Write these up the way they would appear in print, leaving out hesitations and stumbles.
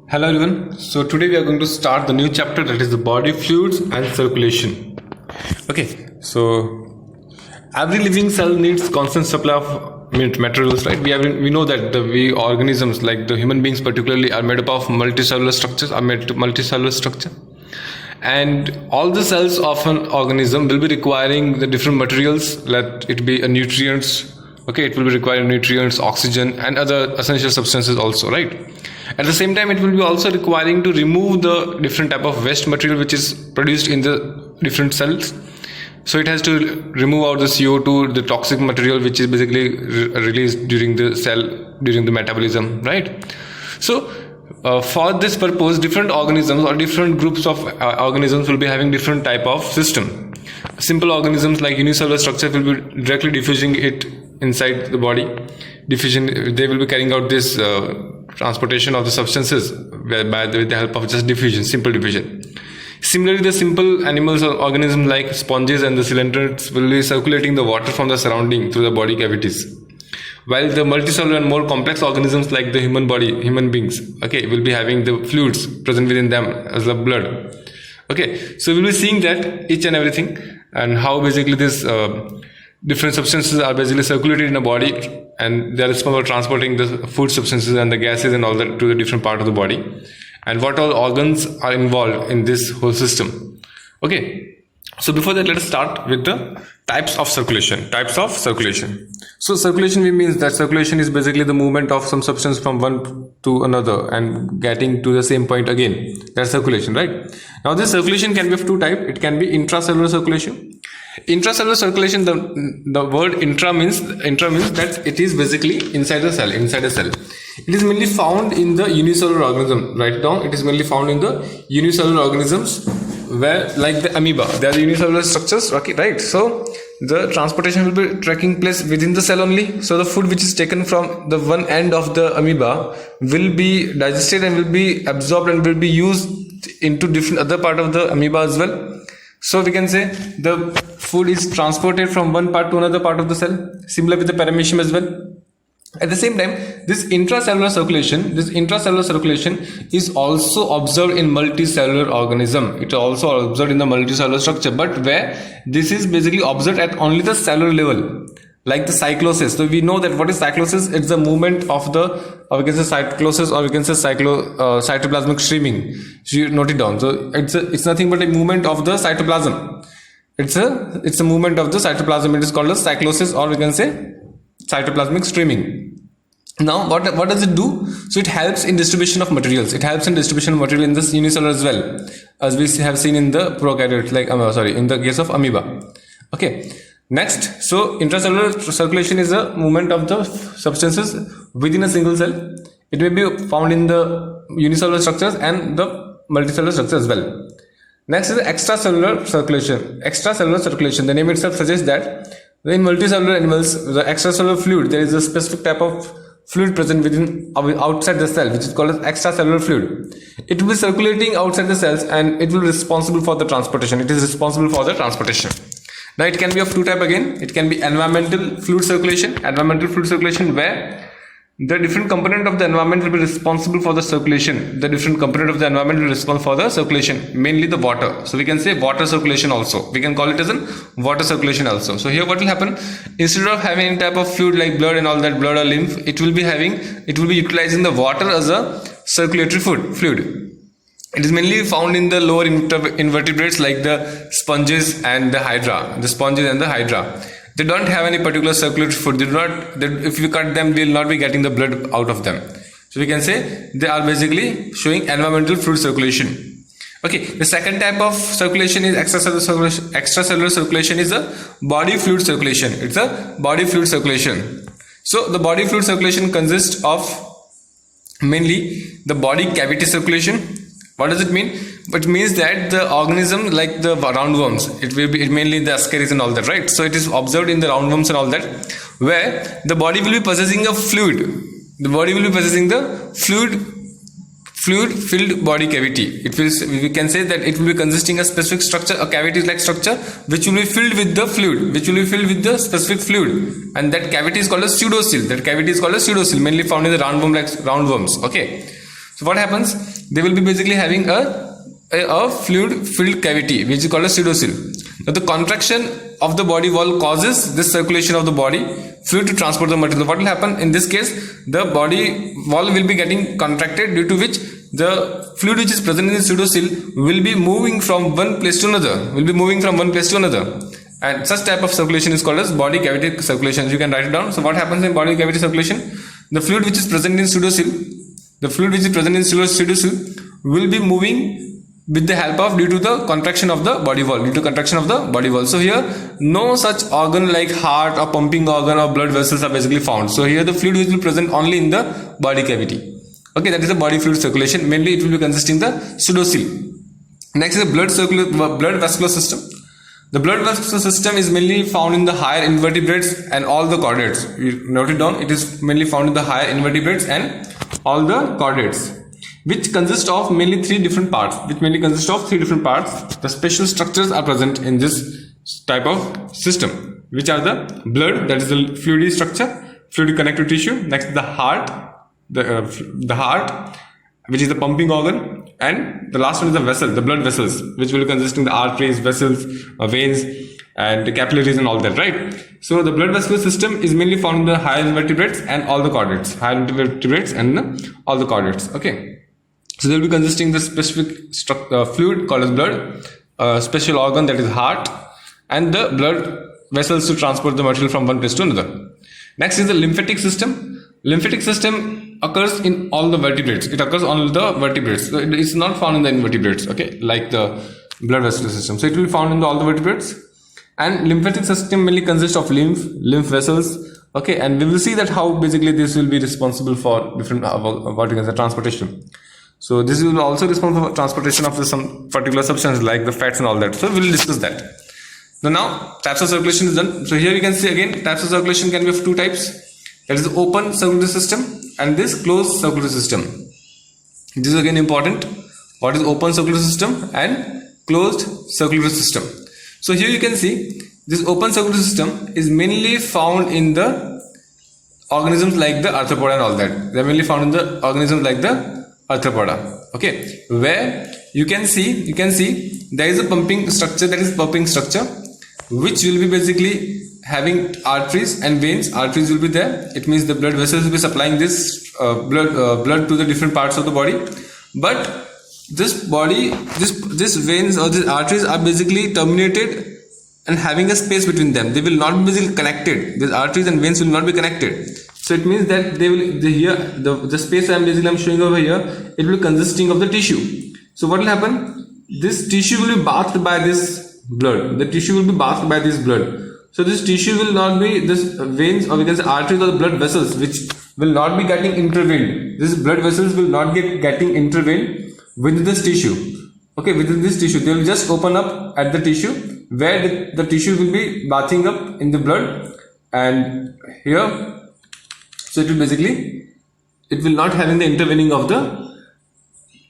Hello everyone. So today we are going to start the new chapter, that is the body fluids and circulation. Okay, so every living cell needs constant supply of materials, right? We know that we organisms like the human beings particularly are made up of multicellular structure, and all the cells of an organism will be requiring the different materials. Let it be a nutrients. Okay, it will be requiring nutrients, oxygen, and other essential substances also, right? At the same time, it will be also requiring to remove the different type of waste material which is produced in the different cells. So it has to remove out the CO2, the toxic material which is basically released during the metabolism, right? So for this purpose, different organisms or different groups of organisms will be having different type of system. Simple organisms like unicellular structure will be directly diffusing it inside the body. Diffusion, they will be carrying out this transportation of the substances with the help of just diffusion, simple diffusion. Similarly, the simple animals or organisms like sponges and the coeloterans will be circulating the water from the surrounding through the body cavities, while the multicellular and more complex organisms like the human beings, okay, will be having the fluids present within them as the blood. Okay, so we'll be seeing that each and everything and how basically this different substances are basically circulated in the body, and they are responsible for transporting the food substances and the gases and all that to the different part of the body, and what all organs are involved in this whole system. Okay, so before that, let us start with the types of circulation. So circulation means that circulation is basically the movement of some substance from one to another and getting to the same point again. That's circulation, right? Now this circulation can be of two types. It can be intracellular circulation. Intracellular circulation, the word intra means that it is basically inside a cell. It is mainly found in the unicellular organism. Write it down. It is mainly found in the unicellular organisms, where like the amoeba, they are the unicellular structures. Okay, right? So the transportation will be taking place within the cell only. So the food which is taken from the one end of the amoeba will be digested and will be absorbed and will be used into different other part of the amoeba as well. So we can say the food is transported from one part to another part of the cell. Similar with the paramecium as well. At the same time, this intracellular circulation is also observed in multicellular organism. It is also observed in the multicellular structure, but where this is basically observed at only the cellular level, like the cyclosis. So we know that what is cyclosis? It's the movement of the, or we can say cyclosis, or we can say cytoplasmic streaming. So you note it down. So it's nothing but a movement of the cytoplasm. It's a movement of the cytoplasm. It is called as cyclosis, or we can say cytoplasmic streaming. Now what does it do? So it helps in distribution of materials. It helps in distribution of material in this unicellular as well, as we have seen in the prokaryotes, like in the case of amoeba. Okay, next, so intracellular circulation is a movement of the substances within a single cell. It may be found in the unicellular structures and the multicellular structures as well. Next is the extracellular circulation. The name itself suggests that in multicellular animals, the extracellular fluid, there is a specific type of fluid present outside the cell, which is called as extracellular fluid. It will be circulating outside the cells and it will be responsible for the transportation. Now it can be of two types again. It can be environmental fluid circulation. Where the different component of the environment will be responsible for the circulation. Mainly the water. So we can say water circulation also. We can call it as water circulation also. So here what will happen? Instead of having any type of fluid like blood and all that, blood or lymph, it will be utilizing the water as a circulatory fluid. It is mainly found in the lower invertebrates like the sponges and the hydra. They don't have any particular circulatory fluid. If you cut them, they will not be getting the blood out of them. So we can say they are basically showing environmental fluid circulation. Okay, the second type of circulation is extracellular circulation is a body fluid circulation. It's a body fluid circulation. So the body fluid circulation consists of mainly the body cavity circulation. What does it mean? It means that the organism, like the roundworms, it mainly the ascaris and all that, right? So it is observed in the roundworms and all that, where the body will be possessing a fluid. The body will be possessing the fluid-filled body cavity. We can say that it will be consisting of specific structure, a cavity-like structure, which will be filled with the specific fluid, and that cavity is called a pseudocele. Mainly found in the roundworms. Okay. So what happens? They will be basically having a fluid filled cavity which is called a pseudocele. Now the contraction of the body wall causes this circulation of the body fluid to transport the material. What will happen in this case? The body wall will be getting contracted, due to which the fluid which is present in the pseudocele will be moving from one place to another. And such type of circulation is called as body cavity circulation. You can write it down. So what happens in body cavity circulation? The fluid which is present in pseudocele, will be moving with the help of, due to the contraction of the body wall. So here no such organ like heart or pumping organ or blood vessels are basically found. So here the fluid will be present only in the body cavity. Okay, that is the body fluid circulation. Mainly it will be consisting the pseudocele. Next is the blood vascular system. The blood vascular system is mainly found in the higher invertebrates and all the chordates. You note it down. It is mainly found in the higher invertebrates and all the chordates, which consist of mainly three different parts. The special structures are present in this type of system, which are the blood, that is the fluidy structure, fluid connective tissue. Next, the heart, the heart, which is the pumping organ, and the last one is the vessel, the blood vessels, which will consist in the arteries, vessels, veins, and the capillaries and all that, right? So the blood vascular system is mainly found in the higher invertebrates and all the chordates, all the chordates. Okay, so they will be consisting the specific fluid called as blood, a special organ, that is heart, and the blood vessels to transport the material from one place to another. Next is the lymphatic system. Lymphatic system occurs in all the vertebrates. It occurs on the vertebrates. So it is not found in the invertebrates, okay, like the blood vascular system. So it will be found in all the vertebrates. And lymphatic system mainly consists of lymph vessels, okay, and we will see that how basically this will be responsible for different transportation. So this will also responsible for transportation of some particular substance like the fats and all that. So we will discuss that. Now types of circulation is done. So here you can see again types of circulation can be of two types. That is the open circulatory system and this closed circulatory system. This is again important. What is open circulatory system and closed circulatory system? So here you can see this open circulatory system is mainly found in the organisms like the arthropoda and all that. They are mainly found in the organisms like the arthropoda. Okay, where you can see there is a pumping structure, which will be basically having arteries and veins. Arteries will be there. It means the blood vessels will be supplying this blood to the different parts of the body. But this veins or these arteries are basically terminated and having a space between them. They will not be basically connected. These arteries and veins will not be connected. So it means that the space I'm showing over here, it will be consisting of the tissue. So what will happen? This tissue will be bathed by this blood. So this tissue will not be, this veins or we can say arteries or the blood vessels, which will not be getting intervened. These blood vessels will not getting intervened with this tissue. Okay, within this tissue, they will just open up at the tissue where the tissue will be bathing up in the blood, and here, so it will not having the intervening of the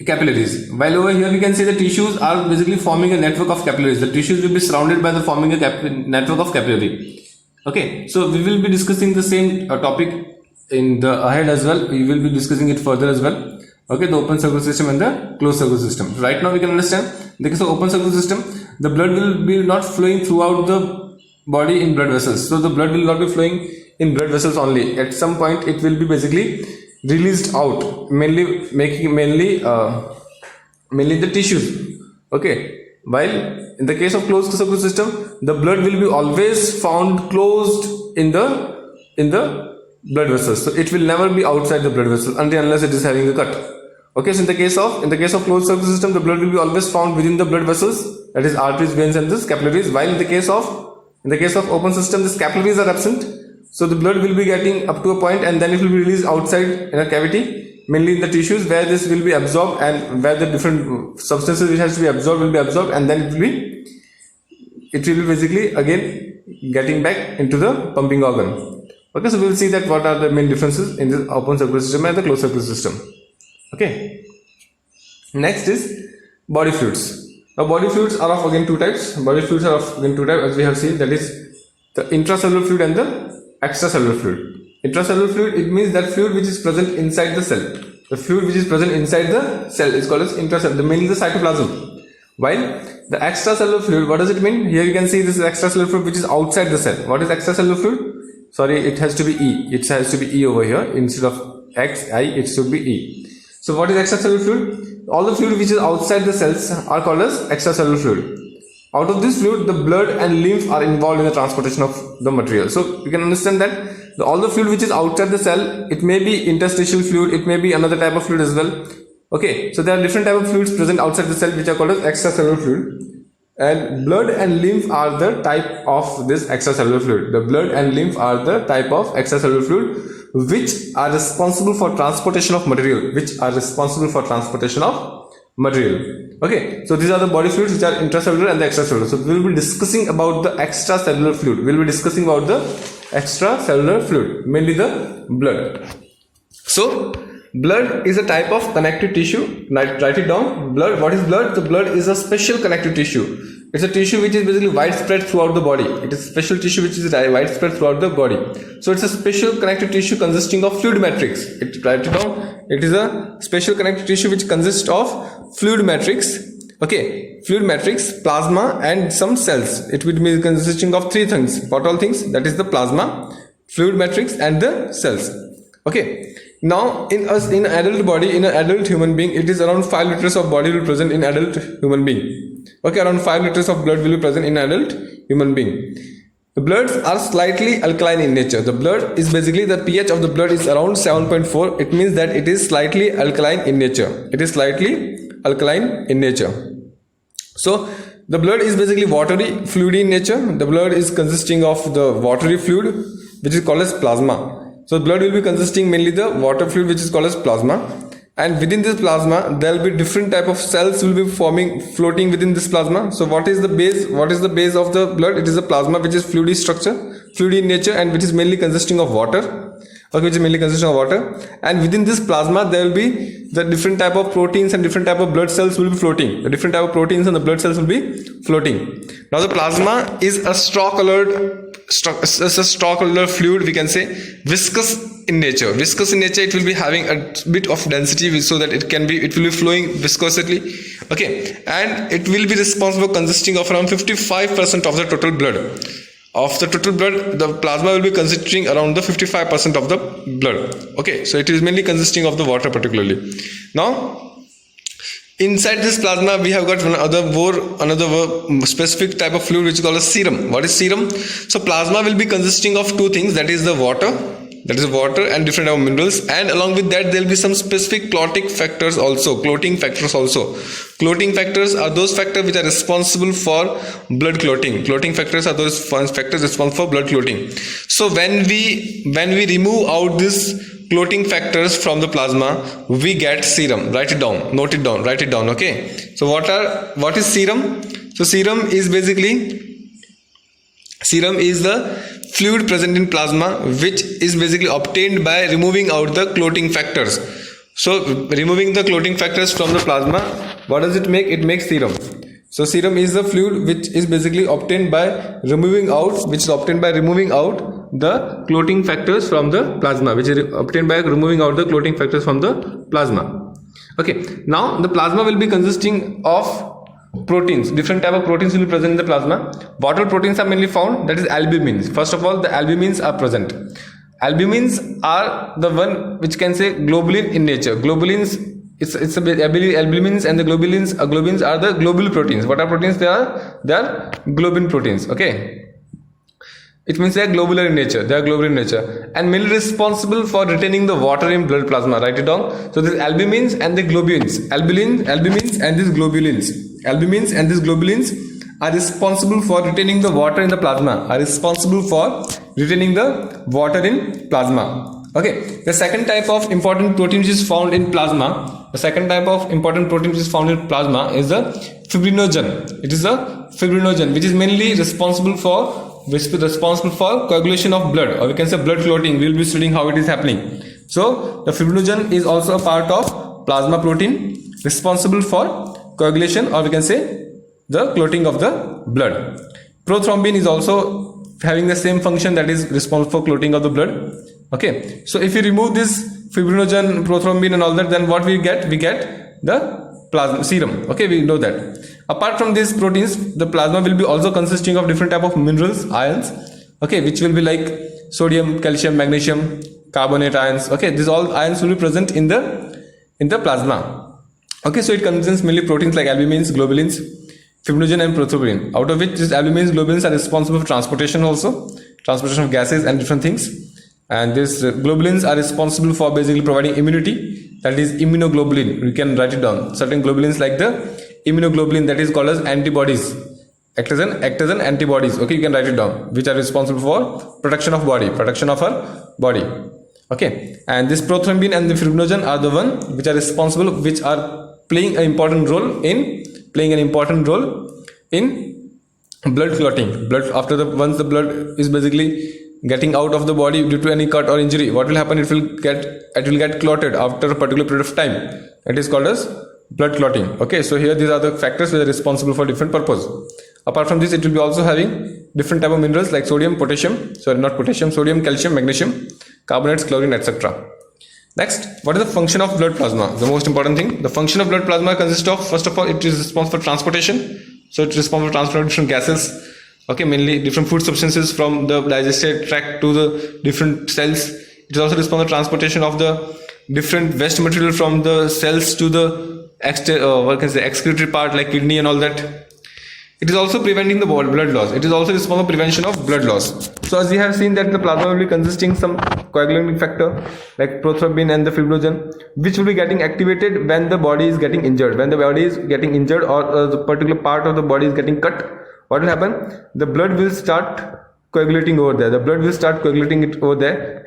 capillaries. While over here we can see the tissues are basically forming a network of capillaries. The tissues will be surrounded by the forming a network of capillary. Okay, so we will be discussing the same topic in the ahead as well. We will be discussing it further as well. Okay, the open circular system and the closed circular system. Right now we can understand in the case of open circular system, the blood will be not flowing throughout the body in blood vessels. So the blood will not be flowing in blood vessels only. At some point it will be basically released out, mainly the tissues. Okay, while in the case of closed circular system, the blood will be always found closed in the blood vessels. So it will never be outside the blood vessel unless it is having a cut. Okay, so in the case of closed circular system, the blood will be always found within the blood vessels, that is arteries, veins, and this capillaries. While in the case of open system, these capillaries are absent. So the blood will be getting up to a point and then it will be released outside in a cavity, mainly in the tissues where this will be absorbed and where the different substances which has to be absorbed will be absorbed, and then it will be basically again getting back into the pumping organ. Okay, so we will see that what are the main differences in the open circular system and the closed circular system. Okay, next is body fluids. Now body fluids are of again two types. As we have seen, that is the intracellular fluid and the extracellular fluid. Intracellular fluid, it means that fluid which is present inside the cell. The fluid which is present inside the cell is called as intracellular, mainly the cytoplasm. While the extracellular fluid, what does it mean? Here you can see this is extracellular fluid which is outside the cell. What is extracellular fluid? Sorry, it has to be E. It has to be E over here. Instead of X, I, it should be E. So what is extracellular fluid? All the fluid which is outside the cells are called as extracellular fluid. Out of this fluid, the blood and lymph are involved in the transportation of the material. So you can understand that all the fluid which is outside the cell, it may be interstitial fluid, it may be another type of fluid as well. Okay, so there are different type of fluids present outside the cell which are called as extracellular fluid. And blood and lymph are the type of this extracellular fluid. The blood and lymph are the type of extracellular fluid which are responsible for transportation of material. Okay, so these are the body fluids which are intracellular and the extracellular. So we will be discussing about the extracellular fluid. We will be discussing about the extracellular fluid, mainly the blood. So blood is a type of connective tissue. Write it down. Blood. What is blood? The blood is a special connective tissue. It's a tissue which is basically widespread throughout the body. It is a special tissue which is widespread throughout the body. So it's a special connective tissue consisting of fluid matrix. Write it down. It is a special connective tissue which consists of fluid matrix. Okay, fluid matrix, plasma, and some cells. It will be consisting of three things. What all things? That is the plasma, fluid matrix, and the cells. Okay. Now, in adult body, in an adult human being, it is around 5 liters of body will present in adult human being. Okay, around 5 liters of blood will be present in adult human being. The bloods are slightly alkaline in nature. The blood is basically, the pH of the blood is around 7.4. It means that it is slightly alkaline in nature. So the blood is basically watery, fluidy in nature. The blood is consisting of the watery fluid which is called as plasma. So blood will be consisting mainly the water fluid which is called as plasma, and within this plasma there will be different type of cells will be floating within this plasma. So what is the base of the blood? It is a plasma which is fluidy in nature, and which is mainly consisting of water. Okay, and within this plasma there will be the different type of proteins and different type of blood cells will be floating. The different type of proteins and the blood cells will be floating. Now the plasma is a straw colored fluid, we can say, viscous in nature. It will be having a bit of density so that it will be flowing viscosely. Okay, and it will be responsible consisting of around 55% of the total blood. Of the total blood, the plasma will be constituting around the 55% of the blood. Okay, so it is mainly consisting of the water particularly. Now, inside this plasma, we have got another specific type of fluid which is called as serum. What is serum? So plasma will be consisting of two things, that is the water and different type of minerals, and along with that there will be some specific clotting factors also. Clotting factors are those factors which are responsible for blood clotting. Clotting factors are those factors responsible for blood clotting. So when we remove out this clotting factors from the plasma, we get serum. Write it down, note it down, write it down. Okay, so what is serum? So serum is the fluid present in plasma which is basically obtained by removing out the clotting factors. So removing the clotting factors from the plasma, what does it make? It makes serum. So serum is the fluid which is basically obtained by removing out the clotting factors from the plasma, Okay, now the plasma will be consisting of proteins. Different type of proteins will be present in the plasma. What all proteins are mainly found? That is albumins. First of all, the albumins are present. Albumins are the one which can say globulin in nature. Globulins, albumins and the globulins are the globule proteins. What are proteins? They are globin proteins. Okay, it means they are globular in nature. And mainly responsible for retaining the water in blood plasma. Write it down. So this albumins and the globulins, albumins and these globulins are responsible for retaining the water in the plasma. Okay, the second type of important protein which is found in plasma. is the fibrinogen. It is a fibrinogen which is mainly responsible for coagulation of blood, or we can say blood clotting. We will be studying how it is happening. So the fibrinogen is also a part of plasma protein responsible for coagulation, or we can say the clotting of the blood. Prothrombin is also having the same function, that is responsible for clotting of the blood. Okay, so if you remove this fibrinogen, prothrombin and all that, then what we get? We get the plasma serum. Okay, we know that. Apart from these proteins, the plasma will be also consisting of different type of minerals, ions, okay, which will be like sodium, calcium, magnesium, carbonate ions. Okay, these all ions will be present in the plasma. Okay, so it contains mainly proteins like albumins, globulins, fibrinogen and prothrombin, out of which these albumins, globulins are responsible for transportation also, transportation of gases and different things. And these globulins are responsible for basically providing immunity, that is immunoglobulin. We can write it down. Certain globulins like the immunoglobulin, that is called as antibodies, act as an antibodies. Okay, you can write it down, which are responsible for protection of our body. Okay, and this prothrombin and the fibrinogen are the one which are responsible, which are playing an important role in blood clotting. Once the blood is basically getting out of the body due to any cut or injury, what will happen? It will get clotted after a particular period of time. It is called as blood clotting. Okay, so here these are the factors which are responsible for different purpose. Apart from this, it will be also having different type of minerals like sodium, calcium, magnesium, carbonates, chlorine, etc. Next, what is the function of blood plasma? The most important thing. The function of blood plasma consists of, first of all, it is responsible for transportation. So it is responsible for transport of different gases. Okay, mainly different food substances from the digestive tract to the different cells. It is also responsible for transportation of the different waste material from the cells to the excretory part like kidney and all that. It is also preventing the blood loss. It is also responsible for prevention of blood loss. So as we have seen that the plasma will be consisting some coagulating factor like prothrombin and the fibrinogen, which will be getting activated when the body is getting injured. When the body is getting injured or the particular part of the body is getting cut, what will happen? The blood will start coagulating over there.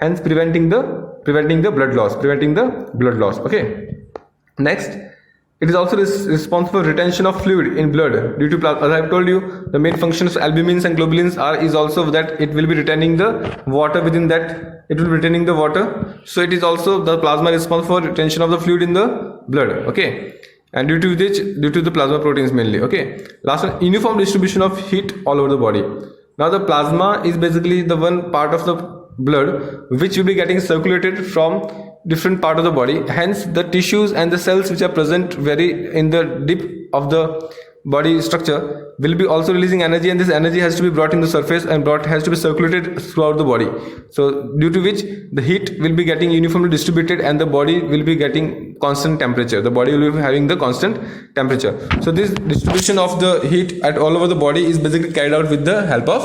Hence preventing the blood loss. Okay. Next, it is also responsible for retention of fluid in blood due to plasma. As I have told you, the main function of albumins and globulins is also that it will be retaining the water within that. It will be retaining the water. So it is also the plasma responsible for retention of the fluid in the blood. Okay. And due to the plasma proteins mainly. Okay. Last one, uniform distribution of heat all over the body. Now the plasma is basically the one part of the blood which will be getting circulated from different part of the body. Hence the tissues and the cells which are present very in the deep of the body structure will be also releasing energy, and this energy has to be brought in the surface and has to be circulated throughout the body. So due to which the heat will be getting uniformly distributed and the body will be getting constant temperature. The body will be having the constant temperature. So this distribution of the heat at all over the body is basically carried out with the help of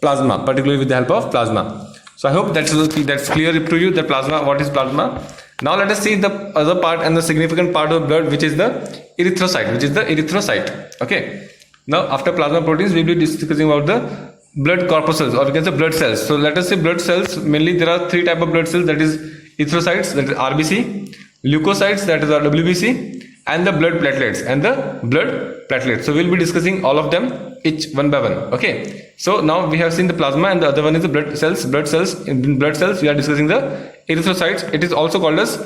plasma, particularly with the help of plasma. So I hope that's clear to you, the plasma, what is plasma. Now let us see the other part and the significant part of blood, which is the erythrocyte. Okay. Now after plasma proteins, we will be discussing about the blood corpuscles, or we can say blood cells. So let us say blood cells. Mainly there are three type of blood cells, that is erythrocytes, that is RBC, leukocytes, that is WBC, and the blood platelets So we'll be discussing all of them each one by one. Okay. So now we have seen the plasma and the other one is the blood cells. In blood cells we are discussing the erythrocytes. It is also called as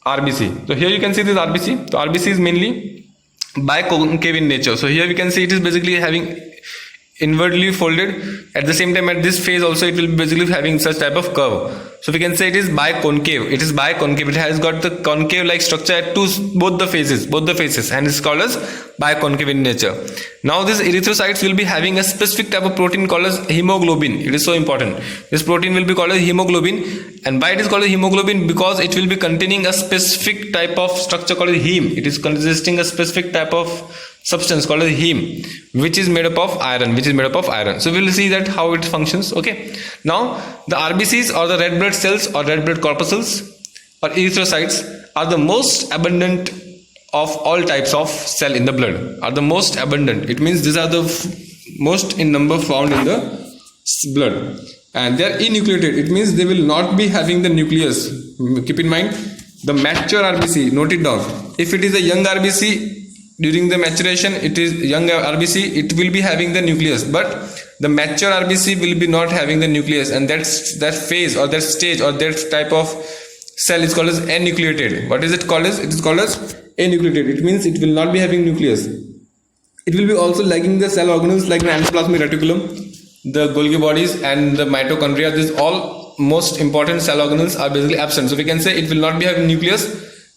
RBC. So here you can see this RBC. So RBC is mainly biconcave in nature. So here we can see it is basically having inwardly folded. At the same time, at this phase also it will be basically having such type of curve. So we can say it is biconcave. It has got the concave like structure at both the faces, and it's called as biconcave in nature. Now these erythrocytes will be having a specific type of protein called as hemoglobin. It is so important. This protein will be called as hemoglobin. And why it is called as hemoglobin? Because it will be containing a specific type of structure called as heme. It is consisting a specific type of substance called as heme, which is made up of iron. So we will see that how it functions. Okay. Now the RBCs, or the red blood cells or red blood corpuscles or erythrocytes, are the most abundant of all types of cell in the blood. It means these are the most in number found in the blood, and they are enucleated. It means they will not be having the nucleus. Keep in mind the mature RBC. Note it down. If it is a young RBC, during the maturation, it is young RBC, it will be having the nucleus, but the mature RBC will be not having the nucleus, and that phase or that stage or that type of cell is called as enucleated. What is it called as? It is called as enucleated. It means it will not be having nucleus. It will be also lacking the cell organelles like the endoplasmic reticulum, the Golgi bodies and the mitochondria. These all most important cell organelles are basically absent. So we can say it will not be having nucleus,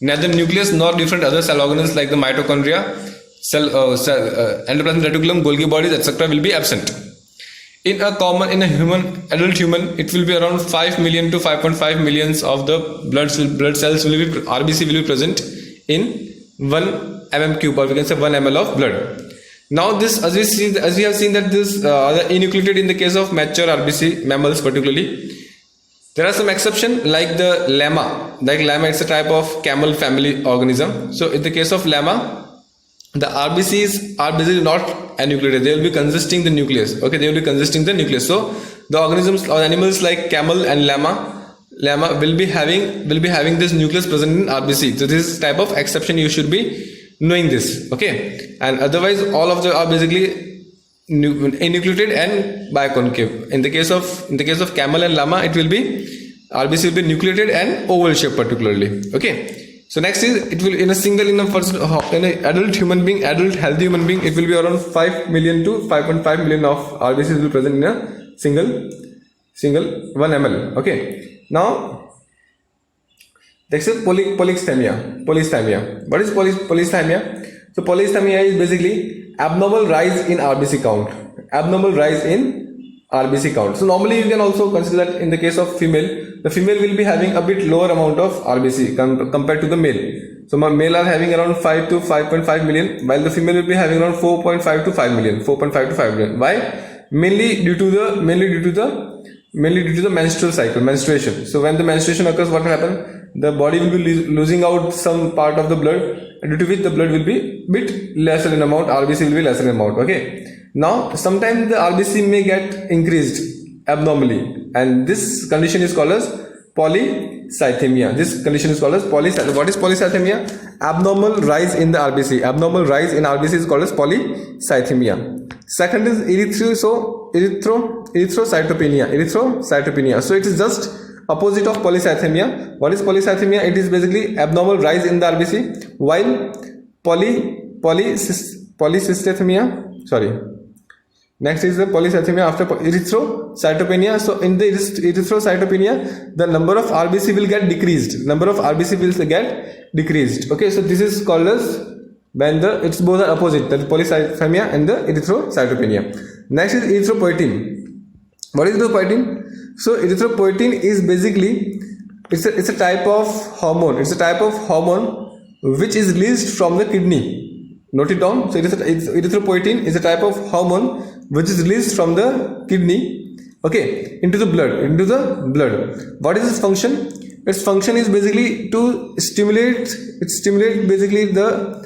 neither nucleus nor different other cell organelles like the mitochondria, endoplasmic reticulum, Golgi bodies, etc. will be absent. In a adult human, it will be around 5 million to 5.5 millions of the blood cells will be RBC will be present in 1 mm cube, or we can say 1 ml of blood. Now this, as we have seen that this are enucleated in the case of mature RBC mammals particularly. There are some exceptions like the llama. Like llama, it's a type of camel family organism. So in the case of llama, the RBCs are basically not enucleated. They will be consisting the nucleus. Okay, they will be consisting the nucleus. So the organisms or animals like camel and llama will be having this nucleus present in RBC. So this is type of exception. You should be knowing this. Okay, and otherwise all of them are basically enucleated and biconcave. In the case of camel and llama, it will be RBC will be nucleated and oval shape particularly. Okay. So next is it will in an adult human being, adult healthy human being, it will be around 5 million to 5.5 million of RBCs will be present in a single 1 ml. Okay. Now next is polysthymia. What is polysthymia? So polysthymia is basically abnormal rise in RBC count. So normally you can also consider that in the case of female, the female will be having a bit lower amount of RBC compared to the male. So my male are having around 5 to 5.5 million, while the female will be having around 4.5 to 5 million. Why? Mainly due to the menstrual cycle, menstruation. So when the menstruation occurs, what will happen? The body will be losing out some part of the blood, due to which the blood will be bit lesser in amount, RBC will be lesser in amount. Okay. Now sometimes the RBC may get increased abnormally, and this condition is called as polycythemia. What is polycythemia? Abnormal rise in the RBC. Abnormal rise in RBC is called as polycythemia. Second is erythrocytopenia. So it is just opposite of polycythemia. What is polycythemia? It is basically abnormal rise in the RBC, while polycythemia. Next is the polycythemia after erythrocytopenia. So in the erythrocytopenia, the number of RBC will get decreased. Okay, so this is called as when it's both are opposite, the polycythemia and the erythrocytopenia. Next is erythropoietin. What is erythropoietin? So erythropoietin is basically it's a type of hormone. It's a type of hormone which is released from the kidney. Note it down. So erythropoietin is a type of hormone which is released from the kidney, okay, into the blood. What is its function? Its function is basically to stimulate basically the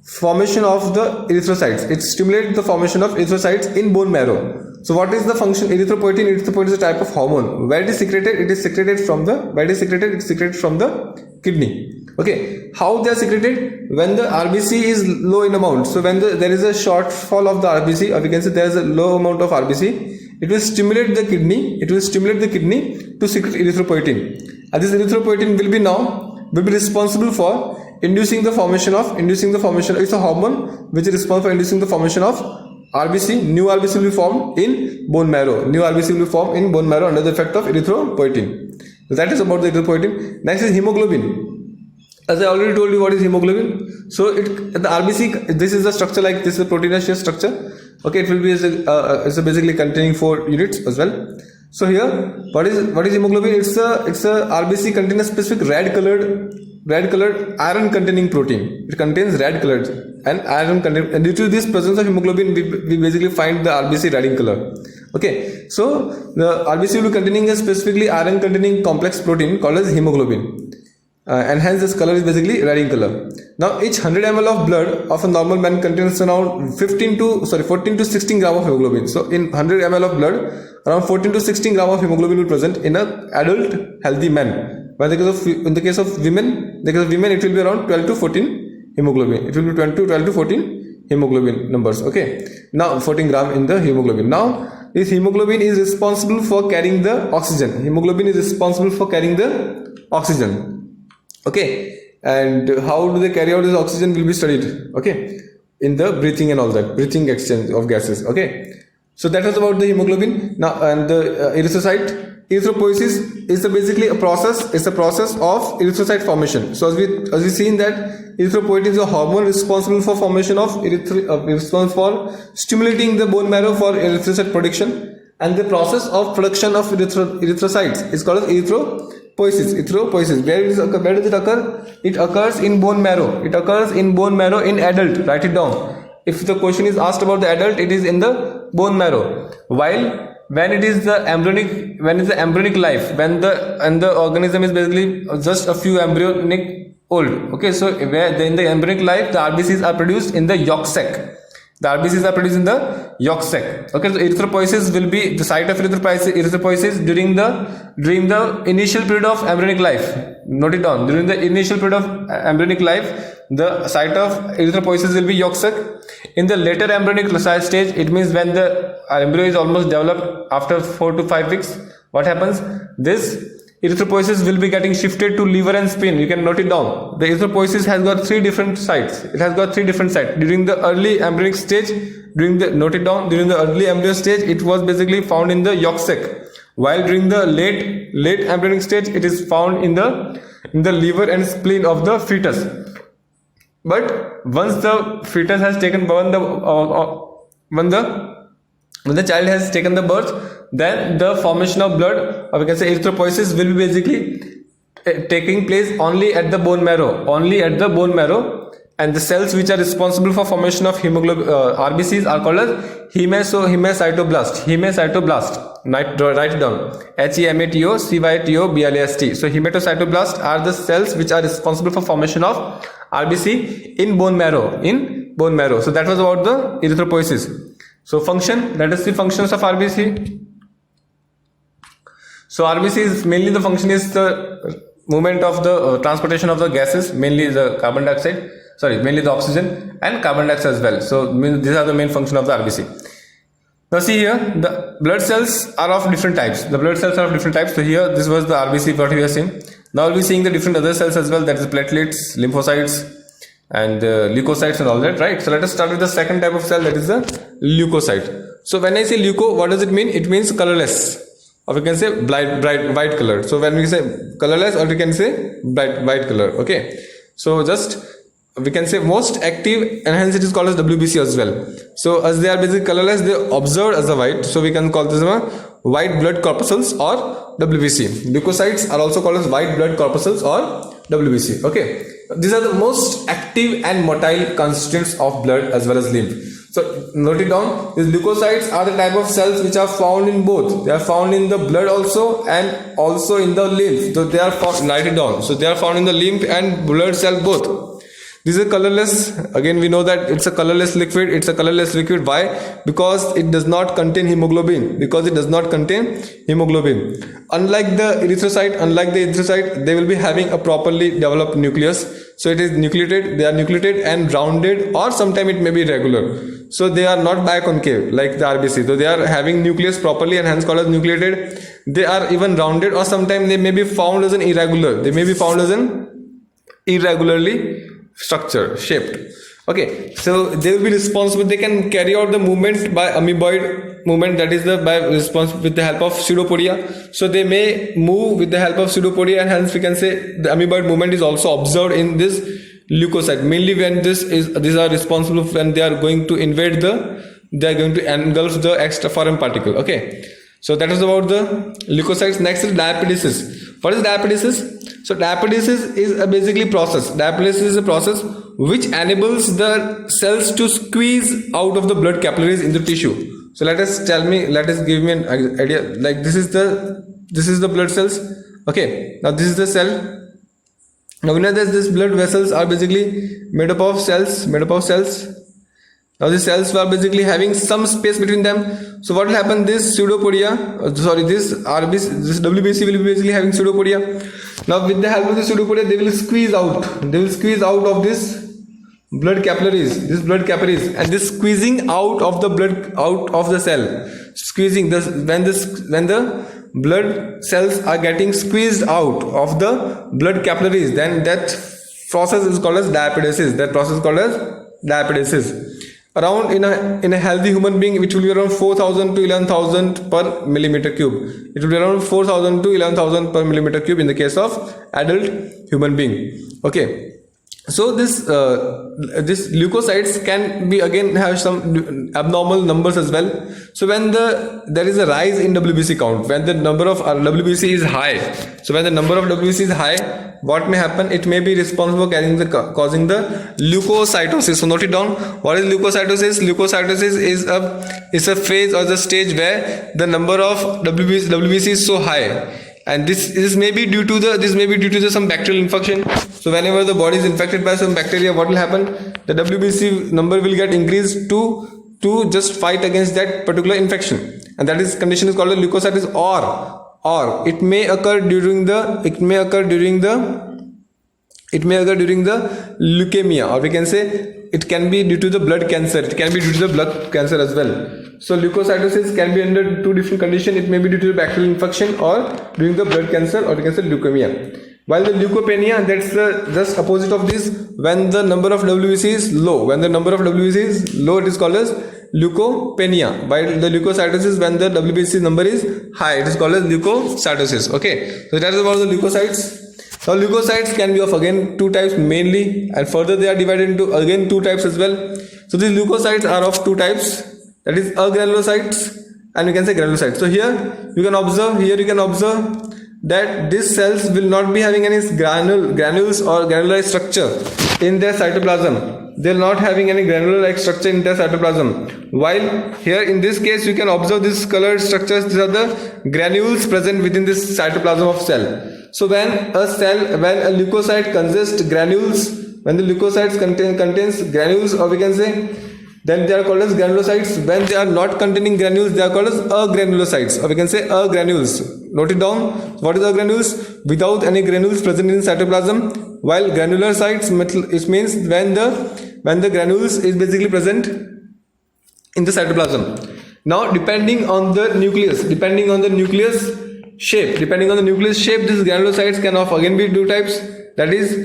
formation of the erythrocytes. It stimulates the formation of erythrocytes in bone marrow. So what is the function? Erythropoietin is a type of hormone. Where it is secreted? It is secreted from the kidney. Okay, how they are secreted? When the RBC is low in amount. So when there is a shortfall of the RBC, or we can say there is a low amount of RBC, it will stimulate the kidney. To secrete erythropoietin. And this erythropoietin will be responsible for inducing the formation of. It's a hormone which is responsible for inducing the formation of RBC. New RBC will be formed in bone marrow. Under the effect of erythropoietin. So that is about the erythropoietin. Next is hemoglobin. As I already told you, what is hemoglobin? So the RBC, this is the structure, like this is a proteinaceous structure. Okay, it will be it's basically containing 4 units as well. So here, what is hemoglobin? It's a RBC contains a specific red colored iron containing protein. It contains red colored and iron content, and due to this presence of hemoglobin, we basically find the RBC red in color. Okay, so the RBC will be containing a specifically iron containing complex protein called as hemoglobin. And hence this color is basically red in color. Now each 100 ml of blood of a normal man contains around 14 to 16 gram of hemoglobin. So in 100 ml of blood, around 14 to 16 gram of hemoglobin will be present in an adult healthy man. But in the case of women, it will be around 12 to 14 hemoglobin. It will be 12 to 14 hemoglobin numbers. Okay, now 14 gram in the hemoglobin. Now this hemoglobin is responsible for carrying the oxygen. Okay, and how do they carry out this oxygen will be studied. Okay, in the breathing and all that, breathing exchange of gases. Okay, So that was about the hemoglobin. Now, and the erythrocyte. Erythropoiesis is basically a process. It's a process of erythrocyte formation. So as we seen that erythropoietin is a hormone responsible for formation of responsible for stimulating the bone marrow for erythrocyte production, and the process of production of erythrocytes is called as erythropoiesis. Erythropoiesis. Where does it occur? It occurs in bone marrow. It occurs in bone marrow in adult. Write it down. If the question is asked about the adult, it is in the bone marrow. While when it is the embryonic life, when the organism is basically just a few embryonic old. Okay, so where in the embryonic life, the RBCs are produced in the yolk sac. The RBCs are produced in the yolk sac. Okay, so erythropoiesis will be the site of erythropoiesis during the initial period of embryonic life. Note it down. During the initial period of embryonic life, the site of erythropoiesis will be yolk sac. In the later embryonic stage, it means when the embryo is almost developed after 4 to 5 weeks, what happens? This erythropoiesis will be getting shifted to liver and spleen. You can note it down. The erythropoiesis has got 3 different sites. It has got 3 different sites. During the early embryonic stage, during the early embryo stage, it was basically found in the yolk sac. While during the late embryonic stage, it is found in the liver and spleen of the fetus. But once the fetus has taken when the child has taken the birth, then the formation of blood, or we can say erythropoiesis, will be basically taking place only at the bone marrow, and the cells which are responsible for formation of hemoglobin RBCs are called as hemacytoblast. Write it down. HEMATOCYTOBLAST. So hematocytoblast are the cells which are responsible for formation of RBC in bone marrow. So that was about the erythropoiesis. So function, that is the functions of RBC. So RBC is mainly the function is the movement of the transportation of the gases, mainly the mainly the oxygen and carbon dioxide as well. So these are the main function of the RBC. Now see here, the blood cells are of different types. So here, this was the RBC what we are seeing. Now we'll be seeing the different other cells as well, that is platelets, lymphocytes, and leukocytes and all that, right? So let us start with the second type of cell, that is the leukocyte. So when I say leuko, what does it mean? It means colorless, or we can say bright white color. So when we say colorless, or we can say bright white color. Okay, so just we can say most active, and hence it is called as WBC as well. So as they are basically colorless, they are observed as a white, so we can call this one white blood corpuscles or WBC. Leukocytes are also called as white blood corpuscles or WBC. Okay, these are the most active and motile constituents of blood as well as lymph. So note it down. These leukocytes are the type of cells which are found in both. They are found in the blood also and also in the lymph. So they are found, write it down. So they are found in the lymph and blood cell both. This is colorless. Again, we know that it's a colorless liquid. Why? Because it does not contain hemoglobin. Unlike the erythrocyte, they will be having a properly developed nucleus. So it is nucleated. They are nucleated and rounded, or sometimes it may be irregular. So they are not biconcave like the RBC. So they are having nucleus properly and hence called as nucleated. They are even rounded, or sometimes they may be found as an irregular. Irregularly structure shaped. Okay, so they will be responsible. They can carry out the movement by amoeboid movement, that is with the help of pseudopodia. So they may move with the help of pseudopodia, and hence we can say the amoeboid movement is also observed in this leukocyte. Mainly when these are responsible when they are going to invade they are going to engulf the extra foreign particle. Okay, so that is about the leukocytes. Next is diapedesis. What is diapedesis? So diapedesis is a basically process. Diapedesis is a process which enables the cells to squeeze out of the blood capillaries in the tissue. So let us give me an idea. Like this is the blood cells. Okay, now this is the cell. Now we know that these blood vessels are basically made up of cells. Now these cells are basically having some space between them. So what will happen? This WBC will be basically having pseudopodia. Now with the help of the pseudopodia, they will squeeze out of this blood capillaries, and this squeezing out of the blood out of the cell. Squeezing this when the blood cells are getting squeezed out of the blood capillaries, then that process is called as diapedesis. around in a healthy human being, which will be around 4,000 to 11,000 per millimeter cube. It will be around 4,000 to 11,000 per millimeter cube in the case of adult human being. Okay. So this leukocytes can be again have some abnormal numbers as well. So when there is a rise in WBC count, when the number of WBC is high, so when the number of WBC is high, what may happen? It may be responsible for causing the leukocytosis. So note it down. What is leukocytosis? Leukocytosis is a phase or the stage where the number of WBC is so high. And this may be due to some bacterial infection. So whenever the body is infected by some bacteria, what will happen? The WBC number will get increased to just fight against that particular infection, and that is condition is called a leukocytosis. Or it may occur during the leukemia, or we can say it can be due to the blood cancer. It can be due to the blood cancer as well. So leukocytosis can be under two different conditions. It may be due to the bacterial infection or during the blood cancer, or we can say leukemia. While the leukopenia, that's the just opposite of this. When the number of WBC is low, it is called as leukopenia. While the leukocytosis, when the WBC number is high, it is called as leukocytosis. Okay, so that is about the leukocytes. Now leukocytes can be of again two types mainly, and further they are divided into again two types as well. So these leukocytes are of two types, that is agranulocytes and we can say granulocytes. So here you can observe that these cells will not be having any granules or granular structure in their cytoplasm. They are not having any granular like structure in their cytoplasm. While here in this case you can observe these colored structures. These are the granules present within this cytoplasm of cell. So when a leukocyte consists granules, when the leukocytes contains granules, or we can say, then they are called as granulocytes. When they are not containing granules, they are called as agranulocytes, or we can say agranules. Note it down. What is agranules? Without any granules present in cytoplasm. While granular cytes, it means when the granules is basically present in the cytoplasm. Now depending on the nucleus shape, these granulocytes can of again be two types, that is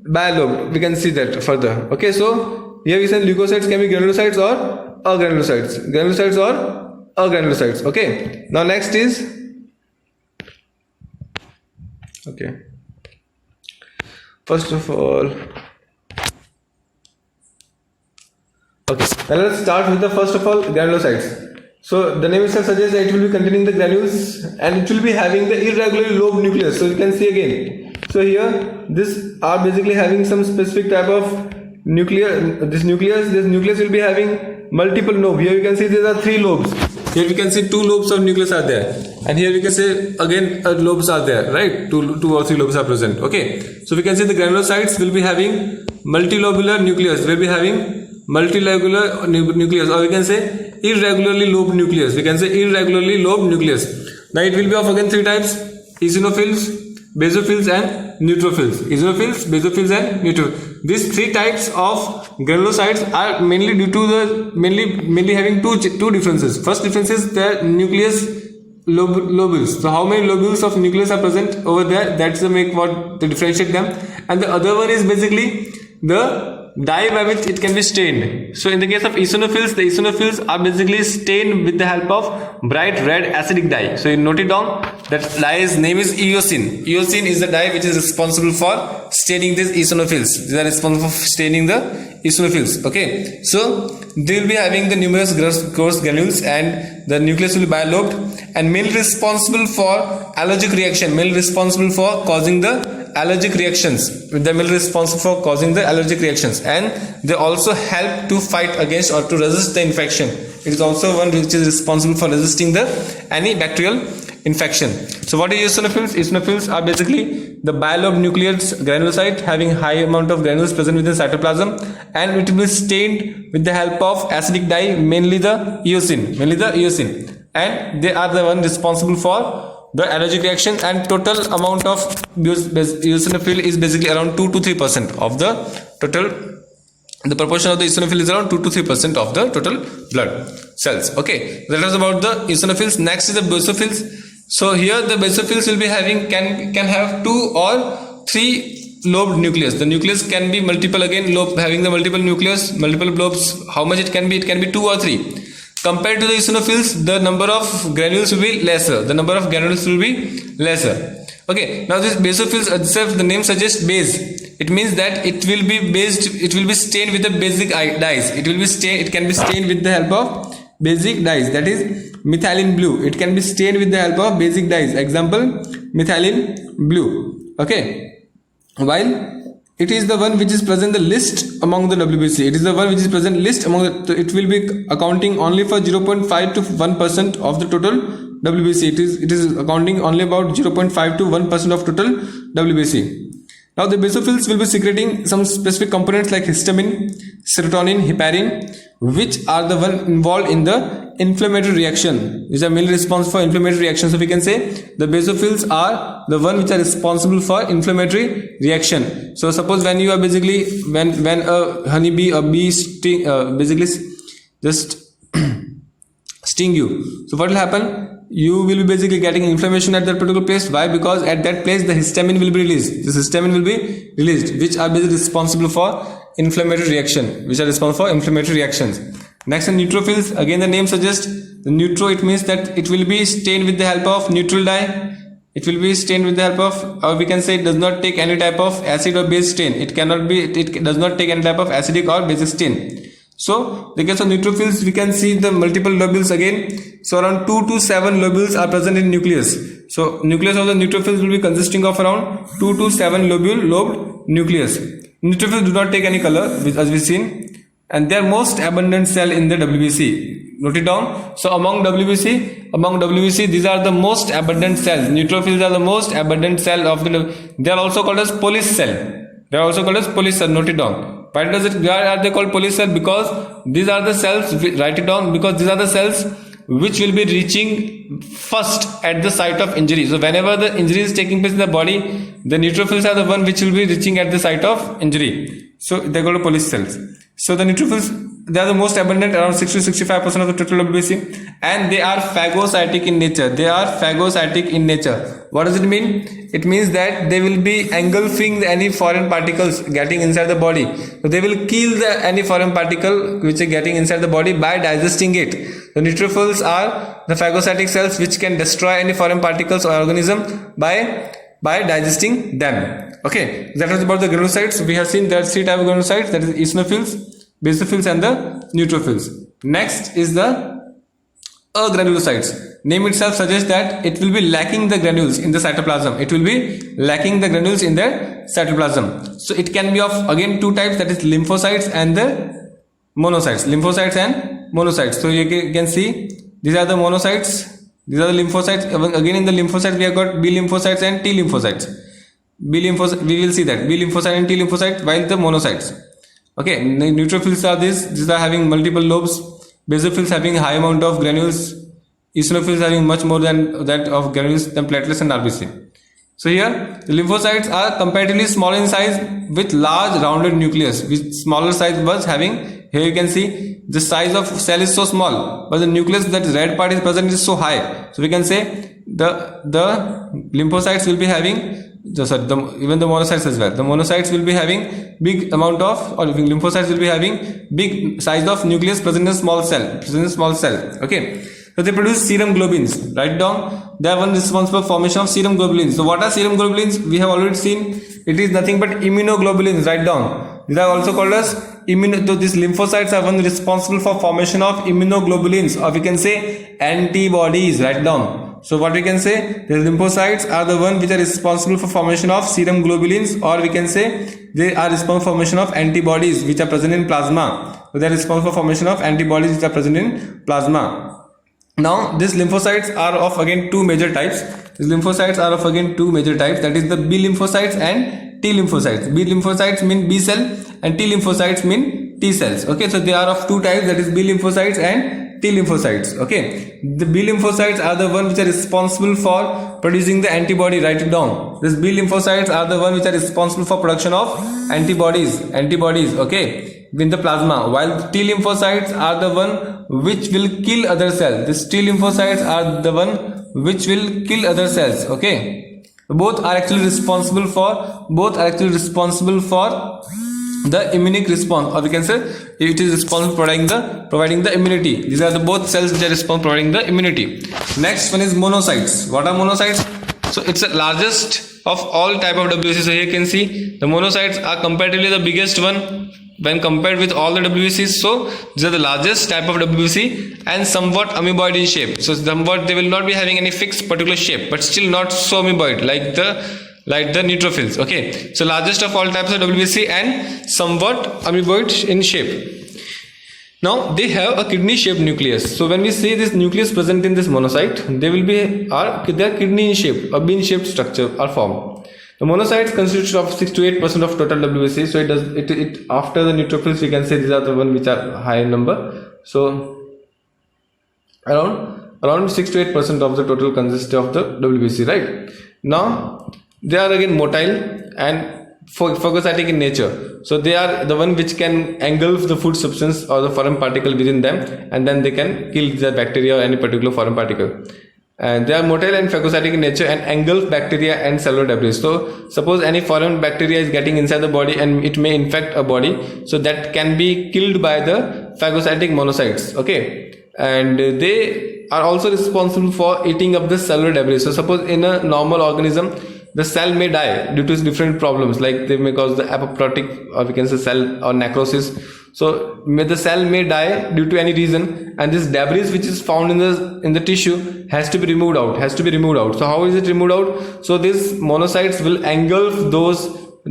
bilobed. We can see that further. Okay, so here we say leukocytes can be granulocytes or agranulocytes. Okay, now next is first of all, now let's start with the first of all granulocytes. So the name itself suggests that it will be containing the granules and it will be having the irregularly lobed nucleus. So you can see again. So here this are basically having some specific type of nucleus. This nucleus will be having multiple lobes. Here you can see there are three lobes. Here we can see two lobes of nucleus are there, and here we can say again lobes are there, right? Two or three lobes are present. Okay, so we can see the granulocytes will be having multilobular nucleus. Will be having multilobular nucleus, or we can say irregularly lobed nucleus. Now it will be of again three types: eosinophils, basophils, and neutrophils. These three types of granulocytes are mainly due to mainly having two differences. First difference is the nucleus lobules. So how many lobules of nucleus are present over there? That's the make what to differentiate them. And the other one is basically the dye by which it can be stained. So in the case of eosinophils, the eosinophils are basically stained with the help of bright red acidic dye. So you note it down. That dye's name is eosin. Eosin is the dye which is responsible for staining these eosinophils. They are responsible for staining the eosinophils. Okay, so they will be having the numerous coarse granules, and the nucleus will be bilobed, and mainly responsible for allergic reaction. Mainly responsible for causing the allergic reactions. And they also help to fight against or to resist the infection. It is also one which is responsible for resisting any bacterial infection. So what is eosinophils? Eosinophils are basically the bilobed nucleus granulocyte having high amount of granules present within cytoplasm, and it will be stained with the help of acidic dye, mainly the eosin, and they are the one responsible for the allergic reaction. And total amount of eosinophil is basically around 2 to 3% of the total. The proportion of the eosinophil is around 2 to 3% of the total blood cells. Okay, that was about the eosinophils. Next is the basophils. So here the basophils will be having can have 2 or 3 lobed nucleus. The nucleus can be multiple again, having the multiple nucleus, multiple lobes. How much it can be? It can be 2 or 3. Compared to the eosinophils, the number of granules will be lesser. The number of granules will be lesser. Okay, now this basophils itself, the name suggests base. It means that it will be based, it will be stained with the basic dyes. It can be stained with the help of basic dyes, that is methylene blue. It can be stained with the help of basic dyes. Example, methylene blue. Okay, while it is the one which is present the least among the WBC. It is the one which is present least among the, it will be accounting only for 0.5 to 1% of the total WBC. It is accounting only about 0.5 to 1% of total WBC. Now the basophils will be secreting some specific components like histamine, serotonin, heparin, which are the one involved in the inflammatory reaction, which are mainly responsible for inflammatory reaction. So we can say the basophils are the one which are responsible for inflammatory reaction. So suppose when you are basically, when a honeybee, a bee sting, basically just sting you, so what will happen? You will be basically getting inflammation at that particular place. Why? Because at that place the histamine will be released. This histamine will be released, which are basically responsible for inflammatory reaction, which are responsible for inflammatory reactions. Next, the neutrophils. Again, the name suggests the neutro. It means that it will be stained with the help of neutral dye. It will be stained with the help of, or we can say it does not take any type of acid or base stain. It cannot be. It does not take any type of acidic or basic stain. So, in the case of neutrophils, we can see the multiple lobules again. So, around 2 to 7 lobules are present in nucleus. So, nucleus of the neutrophils will be consisting of around 2 to 7 lobed nucleus. Neutrophils do not take any color, as we've seen, and they are most abundant cell in the WBC. Note it down. So, among WBC, these are the most abundant cells. Neutrophils are the most abundant cell of the. They are also called as police cell. They are also called as police cell. Note it down. Why are they called police cell? Because these are the cells, write it down, because these are the cells which will be reaching first at the site of injury. So whenever the injury is taking place in the body, the neutrophils are the one which will be reaching at the site of injury. So they are called police cells. So the neutrophils, they are the most abundant, around 60 to 65% of the total WBC, and they are phagocytic in nature. They are phagocytic in nature. What does it mean? It means that they will be engulfing any foreign particles getting inside the body. So they will kill any foreign particle which is getting inside the body by digesting it. The neutrophils are the phagocytic cells which can destroy any foreign particles or organism by digesting them. Okay, that was about the granulocytes. We have seen there are 3 types of granulocytes, that is eosinophils, basophils and the neutrophils. Next is the agranulocytes. Name itself suggests that it will be lacking the granules in the cytoplasm. It will be lacking the granules in the cytoplasm. So it can be of again 2 types, that is lymphocytes and the monocytes. Lymphocytes and monocytes. So you can see these are the monocytes. These are the lymphocytes. Again in the lymphocytes we have got B lymphocytes and T lymphocytes. We will see that B lymphocyte and T lymphocyte, while the monocytes. Okay, neutrophils are these are having multiple lobes. Basophils having high amount of granules. Eosinophils having much more than that of granules than platelets and RBC. So here the lymphocytes are comparatively small in size with large rounded nucleus, which smaller size was having. Here you can see the size of cell is so small, but the nucleus, that red part is present, is so high. So we can say the lymphocytes will be having, even the monocytes as well. The monocytes will be having big amount of, or lymphocytes will be having big size of nucleus present in a small cell. Okay. So they produce serum globulins. Write down. They are one responsible for formation of serum globulins. So what are serum globulins? We have already seen. It is nothing but immunoglobulins. Write down. These are also called as so these lymphocytes are one responsible for formation of immunoglobulins, or we can say antibodies. Write down. So what we can say, the lymphocytes are the one which are responsible for formation of serum globulins, or we can say they are responsible for formation of antibodies which are present in plasma. So they are responsible for formation of antibodies which are present in plasma. Now these lymphocytes are of again 2 major types. These lymphocytes are of again 2 major types, that is the B lymphocytes and T lymphocytes. B lymphocytes mean B cell and T lymphocytes mean T cells. Okay, so they are of 2 types, that is B lymphocytes and T lymphocytes. Okay, the B lymphocytes are the one which are responsible for producing the antibody. Write it down. These B lymphocytes are the one which are responsible for production of antibodies. Okay, in the plasma, while T lymphocytes are the one which will kill other cells. These T lymphocytes are the one which will kill other cells. Okay, Both are actually responsible for the immunic response, or we can say it is responsible for providing the immunity. These are the both cells which are responsible for providing the immunity. Next one is monocytes. What are monocytes? So it's the largest of all type of WBC. So here you can see the monocytes are comparatively the biggest one when compared with all the WBCs. So these are the largest type of WBC and somewhat amoeboid in shape. So somewhat they will not be having any fixed particular shape, but still not so amoeboid like the neutrophils. Okay, so largest of all types of WBC and somewhat amoeboid in shape. Now they have a kidney shaped nucleus. So when we see this nucleus present in this monocyte, they will be they are kidney in shape, a bean shaped structure are formed. The monocytes consist of 6 to 8% of total WBC. So it after the neutrophils, we can say these are the one which are high in number. So around 6 to 8% of the total consists of the WBC, right? Now they are again motile and phagocytic in nature. So they are the one which can engulf the food substance or the foreign particle within them, and then they can kill the bacteria or any particular foreign particle. And they are motile and phagocytic in nature and engulf bacteria and cellular debris. So suppose any foreign bacteria is getting inside the body and it may infect a body, so that can be killed by the phagocytic monocytes. Okay, and they are also responsible for eating up the cellular debris. So suppose in a normal organism the cell may die due to different problems, like they may cause the apoptotic, or we can say cell or necrosis. So the cell may die due to any reason, and this debris which is found in the tissue has to be removed out. So how is it removed out? So these monocytes will engulf those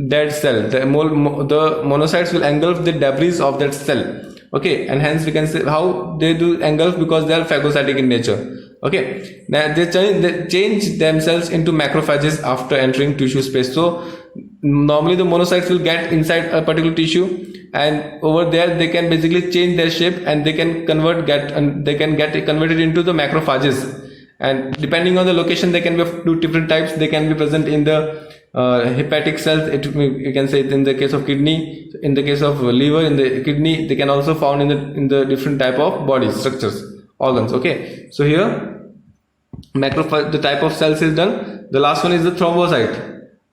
dead cells. The monocytes will engulf the debris of that cell. Okay, and hence we can say how they do engulf, because they are phagocytic in nature. Okay, now they change themselves into macrophages after entering tissue space. So normally the monocytes will get inside a particular tissue, and over there they can basically change their shape and they can get converted into the macrophages. And depending on the location, they can be of two different types. They can be present in the hepatic cells. You can say in the case of kidney, in the case of liver, in the kidney, they can also found in the different type of body structures, organs. Okay, so here macrophage, the type of cells is done. The last one is the thrombocyte.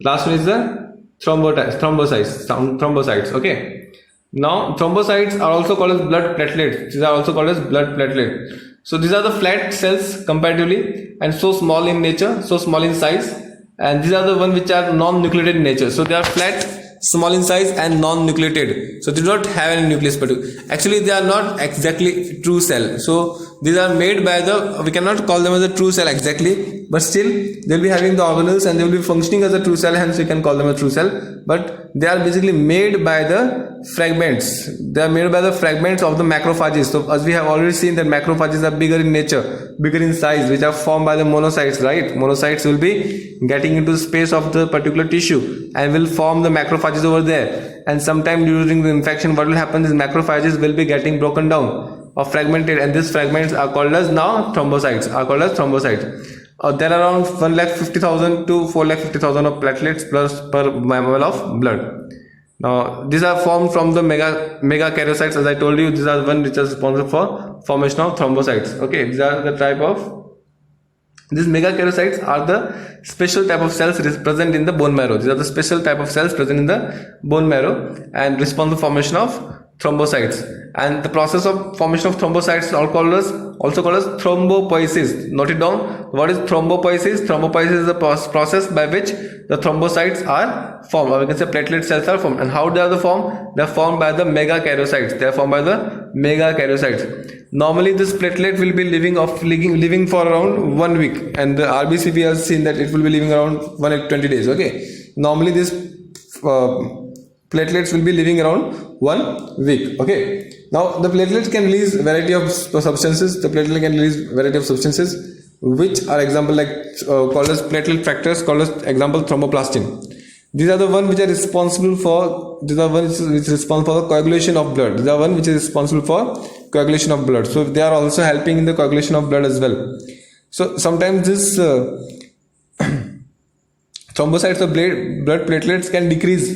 Last one is the thrombocytes. Okay, now thrombocytes are also called as blood platelets. These are also called as blood platelets. So these are the flat cells comparatively, and so small in nature, so small in size, and these are the ones which are non-nucleated in nature. So they are flat, small in size and non-nucleated. So they do not have any nucleus, but actually they are not exactly true cell. So these are made by we cannot call them as a true cell exactly, but still they will be having the organelles and they will be functioning as a true cell, hence we can call them a true cell. But they are basically made by the fragments. They are made by the fragments of the macrophages. So as we have already seen that macrophages are bigger in nature, bigger in size, which are formed by the monocytes, right? Monocytes will be getting into space of the particular tissue and will form the macrophages over there. And sometime during the infection, what will happen is macrophages will be getting broken down or fragmented, and these fragments are called as now thrombocytes. There are around 150,000 to 450,000 of platelets per ml of blood. Now these are formed from the megakaryocytes. As I told you, these are the ones which are responsible for formation of thrombocytes. Okay, these are the type of, these megakaryocytes are the special type of cells present in the bone marrow. These are the special type of cells present in the bone marrow and responsible for formation of thrombocytes. And the process of formation of thrombocytes is also called as thrombopoiesis. Note it down. What is thrombopoiesis? Thrombopoiesis is the process by which the thrombocytes are formed, or we can say platelet cells are formed. And how they are formed? They are formed by the megakaryocytes. Normally this platelet will be living for around 1 week, and the RBC we have seen that it will be living around 120 days. Okay, normally this platelets will be living around 1 week. Okay, now the platelets can release variety of substances. Which are example like called as platelet factors, called as example thromboplastin. These are the one which are responsible for the coagulation of blood. So they are also helping in the coagulation of blood as well. So sometimes this thrombocytes or blood platelets can decrease,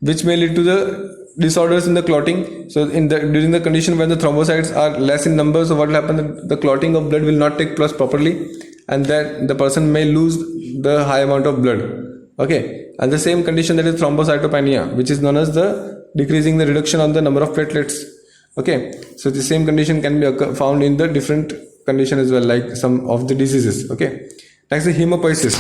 which may lead to the disorders in the clotting. So during the condition when the thrombocytes are less in number, so what will happen? The clotting of blood will not take place properly, and then the person may lose the high amount of blood. Okay, and the same condition, that is thrombocytopenia, which is known as the decreasing the reduction on the number of platelets. Okay, so the same condition can be found in the different condition as well, like some of the diseases. Okay, next is hematopoiesis.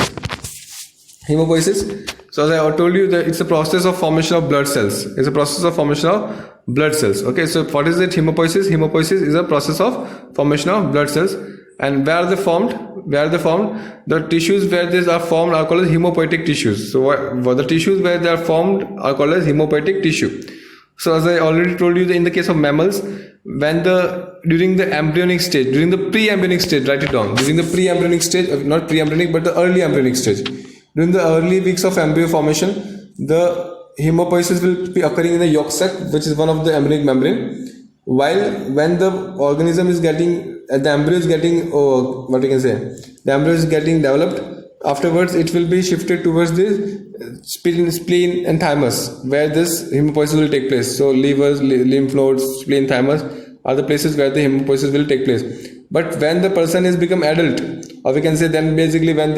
So as I told you, that it's a process of formation of blood cells. It's a process of formation of blood cells. Okay, so what is it? Hematopoiesis. Hematopoiesis is a process of formation of blood cells. And where are they formed? The tissues where these are formed are called as hemopoietic tissues. So the tissues where they are formed are called as hemopoietic tissue. So as I already told you, in the case of mammals, during the embryonic stage, during the pre-embryonic stage, write it down. During the pre-embryonic stage, not pre-embryonic, but the early embryonic stage. During the early weeks of embryo formation, the hemopoiesis will be occurring in the yolk sac, which is one of the embryonic membrane. While when the organism is getting, the embryo is getting, the embryo is getting developed, afterwards it will be shifted towards the spleen and thymus, where this hemopoiesis will take place. So livers, lymph nodes, spleen, thymus are the places where the hemopoiesis will take place. But when the person has become adult, or we can say then basically when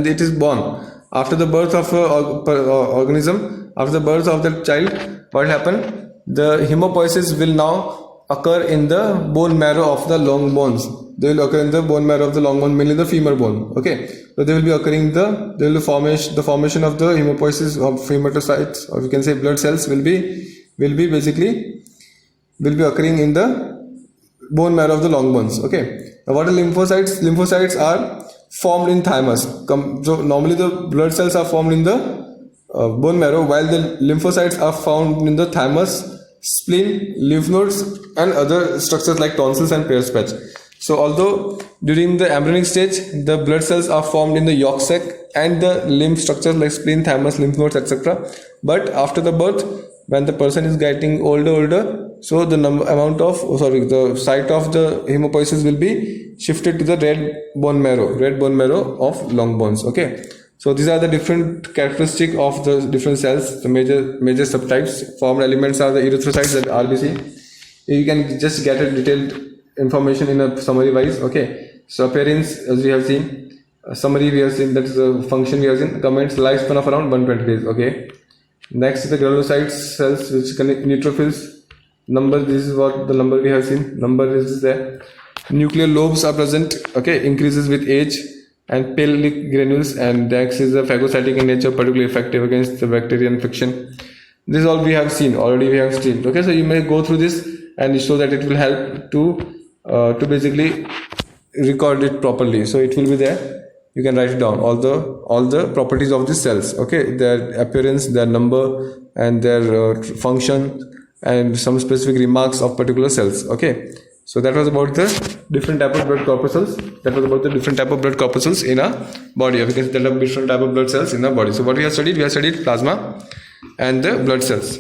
it is born, after the birth of an organism, after the birth of the child, what will happen? The hemopoiesis will now occur in the bone marrow of the long bones. They will occur in the bone marrow of the long bone, mainly the femur bone. Okay, so they will be occurring the formation of the hemopoiesis of hematocytes, or we can say blood cells, will be occurring in the bone marrow of the long bones. Okay, now what are lymphocytes? Lymphocytes are formed in thymus. So normally the blood cells are formed in the bone marrow, while the lymphocytes are found in the thymus, spleen, lymph nodes, and other structures like tonsils and Peyer's patch. So although during the embryonic stage the blood cells are formed in the yolk sac and the lymph structures like spleen, thymus, lymph nodes, etc., but after the birth, when the person is getting older, so the site of the hemopoiesis will be shifted to the red bone marrow of long bones. Okay, so these are the different characteristics of the different cells. The major subtypes. Formed elements are the erythrocytes and RBC. You can just get a detailed information in a summary wise. Okay, so appearance, as we have seen, summary we have seen, that is the function we have seen. Comments, lifespan of around 120 days. Okay, next is the granulocyte cells, which connect neutrophils. Number, this is what the number we have seen. Number is there. Nuclear lobes are present. Okay, increases with age. And pale granules, and next is the phagocytic in nature, particularly effective against the bacterial infection. This is all we have seen already. We have seen. Okay, so you may go through this and show that it will help to basically record it properly. So it will be there. You can write it down, all the properties of the cells. Okay, their appearance, their number, and their function, and some specific remarks of particular cells. Okay. So that was about the different type of blood corpuscles. In a body. We can tell different type of blood cells in a body. So what we have studied? We have studied plasma and the blood cells.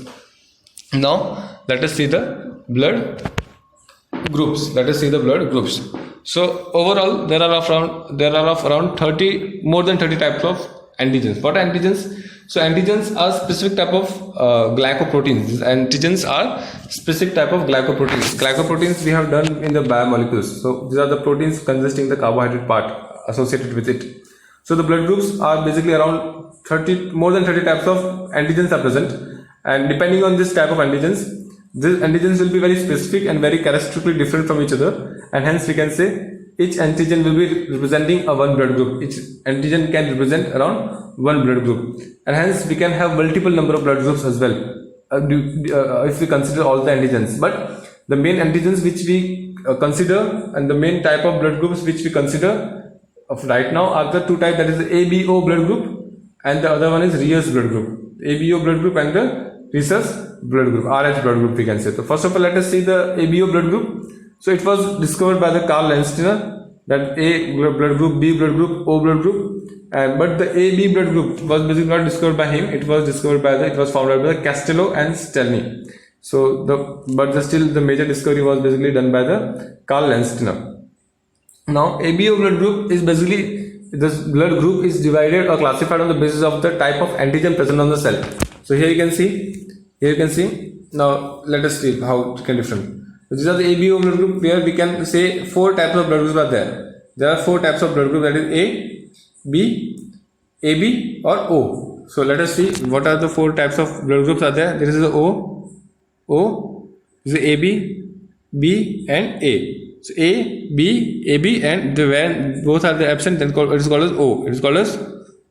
Now let us see the blood groups. So overall, there are around 30, more than 30 types of antigens. What are antigens? So antigens are specific type of glycoproteins. Antigens are specific type of glycoproteins. Glycoproteins we have done in the biomolecules. So these are the proteins consisting the carbohydrate part associated with it. So the blood groups are basically around more than 30 types of antigens are present. And depending on this type of antigens, these antigens will be very specific and very characteristically different from each other. And hence we can say each antigen will be representing a one blood group. Each antigen can represent around one blood group, and hence we can have multiple number of blood groups as well if we consider all the antigens. But the main antigens which we consider, and the main type of blood groups which we consider of right now, are the two types, that is the ABO blood group and the other one is rhesus blood group. ABO blood group and the rhesus blood group, RH blood group we can say. So first of all, let us see the ABO blood group. So it was discovered by the Karl Landsteiner, that A blood group, B blood group, O blood group, but the AB blood group was basically not discovered by him. It was discovered by it was found out by the Castello and Stelny. So still the major discovery was basically done by the Karl Landsteiner. Now ABO blood group is basically, this blood group is divided or classified on the basis of the type of antigen present on the cell. So here you can see. Now let us see how it can differ. So these are the ABO blood group, where we can say 4 types of blood groups are there. There are 4 types of blood group, that is A, B, AB or O. So let us see what are the 4 types of blood groups are there. There is the O, this is AB, B and A. So A, B, AB, and when both are absent, then it is called as O. It is called as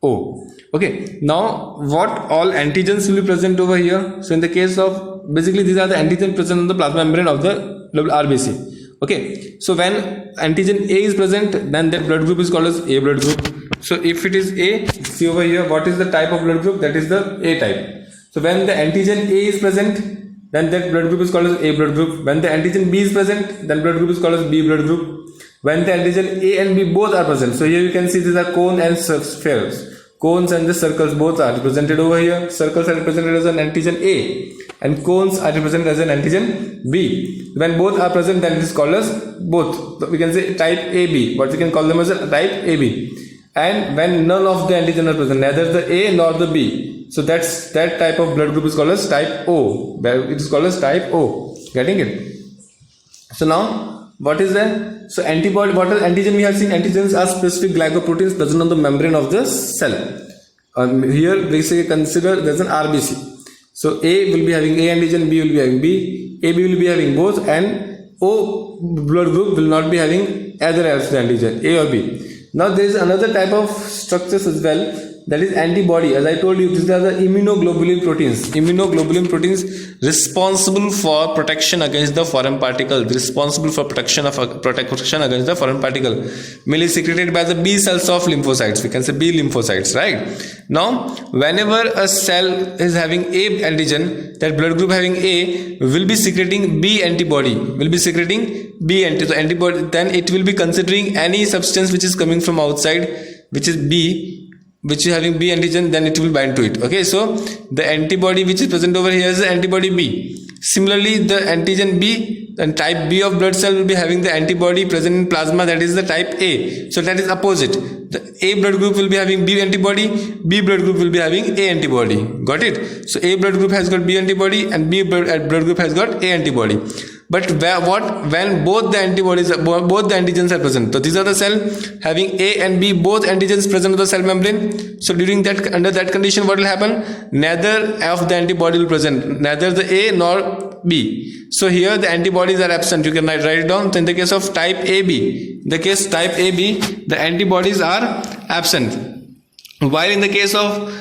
O. Okay. Now, what all antigens will be present over here? So in the case of, basically these are the antigens present on the plasma membrane of the RBC. Okay. So when antigen A is present, then that blood group is called as A blood group. So if it is A, see over here, what is the type of blood group? That is the A type. So when the antigen A is present, then that blood group is called as A blood group. When the antigen B is present, then blood group is called as B blood group. When the antigen A and B both are present, so here you can see these are cone and spheres. Cones and the circles both are represented over here. Circles are represented as an antigen A and cones are represented as an antigen B. When both are present, then it is called as both. So we can say type AB, but we can call them as a type AB. And when none of the antigen are present, neither the A nor the B, so that type of blood group is called as type O. It is called as type O. Getting it? So now, what is that? So antibody, what is antigen? We have seen antigens are specific glycoproteins present on the membrane of the cell. Here we say consider there's an RBC. So A will be having A antigen, B will be having B, AB will be having both, and O blood group will not be having either as the antigen, A or B. Now there is another type of structures as well, that is antibody. As I told you, these are the immunoglobulin proteins. Immunoglobulin proteins responsible for protection against the foreign particle. Responsible for protection against the foreign particle. Mainly secreted by the B cells of lymphocytes. We can say B lymphocytes, right? Now, whenever a cell is having A antigen, that blood group having A will be secreting B antibody. Will be secreting B antibody. Then it will be considering any substance which is coming from outside, which is B, which is having B antigen, then it will bind to it. Okay, so the antibody which is present over here is the antibody B. Similarly, the antigen B and type B of blood cell will be having the antibody present in plasma, that is the type A. So that is opposite. The A blood group will be having B antibody, B blood group will be having A antibody. Got it? So A blood group has got B antibody and B blood group has got A antibody. But when both the antigens are present, so these are the cell having A and B, both antigens present on the cell membrane. So during that, under that condition, what will happen? Neither of the antibody will present, neither the A nor B. So here the antibodies are absent. You can write it down. So in the case of type AB, the antibodies are absent. While in the case of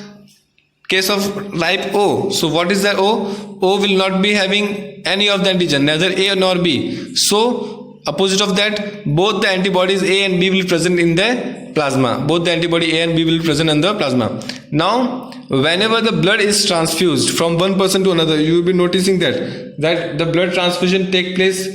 type O, so what is the O? O will not be having any of the antigen, neither A nor B. So opposite of that, both the antibodies A and B will be present in the plasma. Both the antibody A and B will be present in the plasma. Now, whenever the blood is transfused from one person to another, you will be noticing that the blood transfusion take place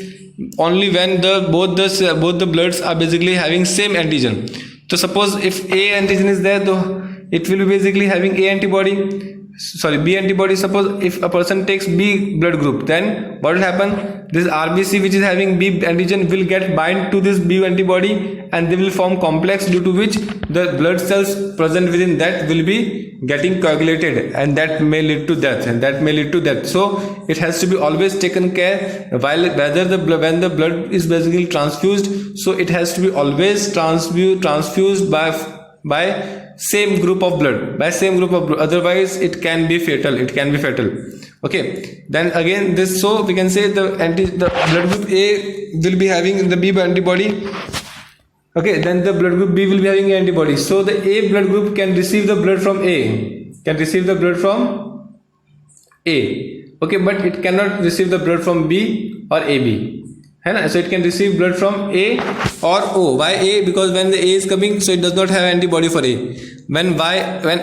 only when both the bloods are basically having same antigen. So suppose if A antigen is there, though, it will be basically having B antibody. Suppose if a person takes B blood group, then what will happen? This RBC which is having B antigen will get bind to this B antibody and they will form complex, due to which the blood cells present within that will be getting coagulated, and that may lead to death. So it has to be always taken care when the blood is basically transfused. So it has to be always transfused by same group of blood, otherwise it can be fatal. Okay, then again this, so we can say the blood group A will be having the B antibody. Okay, then the blood group B will be having antibody. So the A blood group can receive the blood from A, okay, but it cannot receive the blood from B or AB. So it can receive blood from A or O. Why A? Because when the A is coming, so it does not have antibody for A. When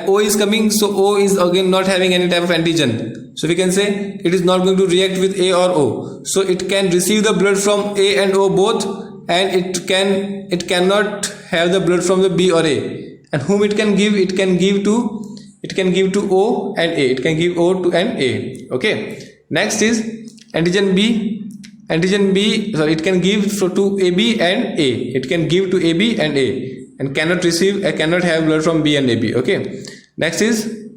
O is coming, so O is again not having any type of antigen. So we can say it is not going to react with A or O. So it can receive the blood from A and O both, and it cannot have the blood from the B or A. And whom it can give? It can give to O and A. It can give O to and A. Okay. Next is antigen B. It can give to AB and A. It can give to AB and A, and cannot have blood from B and AB. Okay. Next is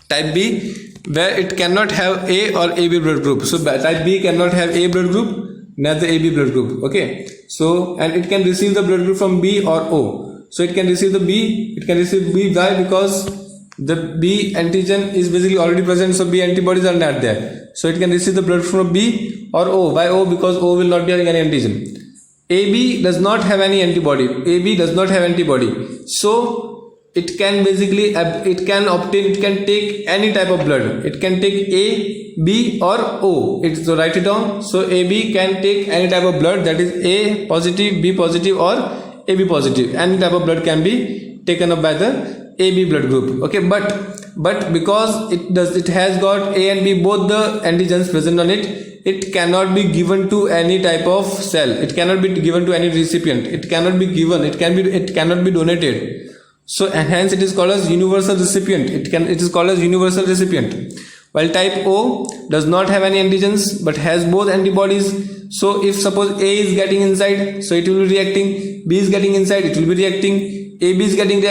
type B. where it cannot have A or AB blood group. So type B cannot have A blood group, neither AB blood group. Okay. So, and it can receive the blood group from B or O. So it can receive the B, it can receive B. Why? Because the B antigen is basically already present, so B antibodies are not there. So it can receive the blood from B or O. Why O? Because O will not be having any antigen. AB does not have any antibody. AB does not have antibody. So it can basically, it can take any type of blood. It can take A, B or O. So write it down. So AB can take any type of blood, that is A positive, B positive or AB positive. Any type of blood can be taken up by the AB blood group. Okay, but because it has got A and B, both the antigens present on it, it cannot be given to any type of cell. It cannot be given to any recipient. It cannot be given. It cannot be donated. So hence it is called as universal recipient. It is called as universal recipient. While type O does not have any antigens but has both antibodies. So if suppose A is getting inside, so it will be reacting. B is getting inside, it will be reacting. AB is getting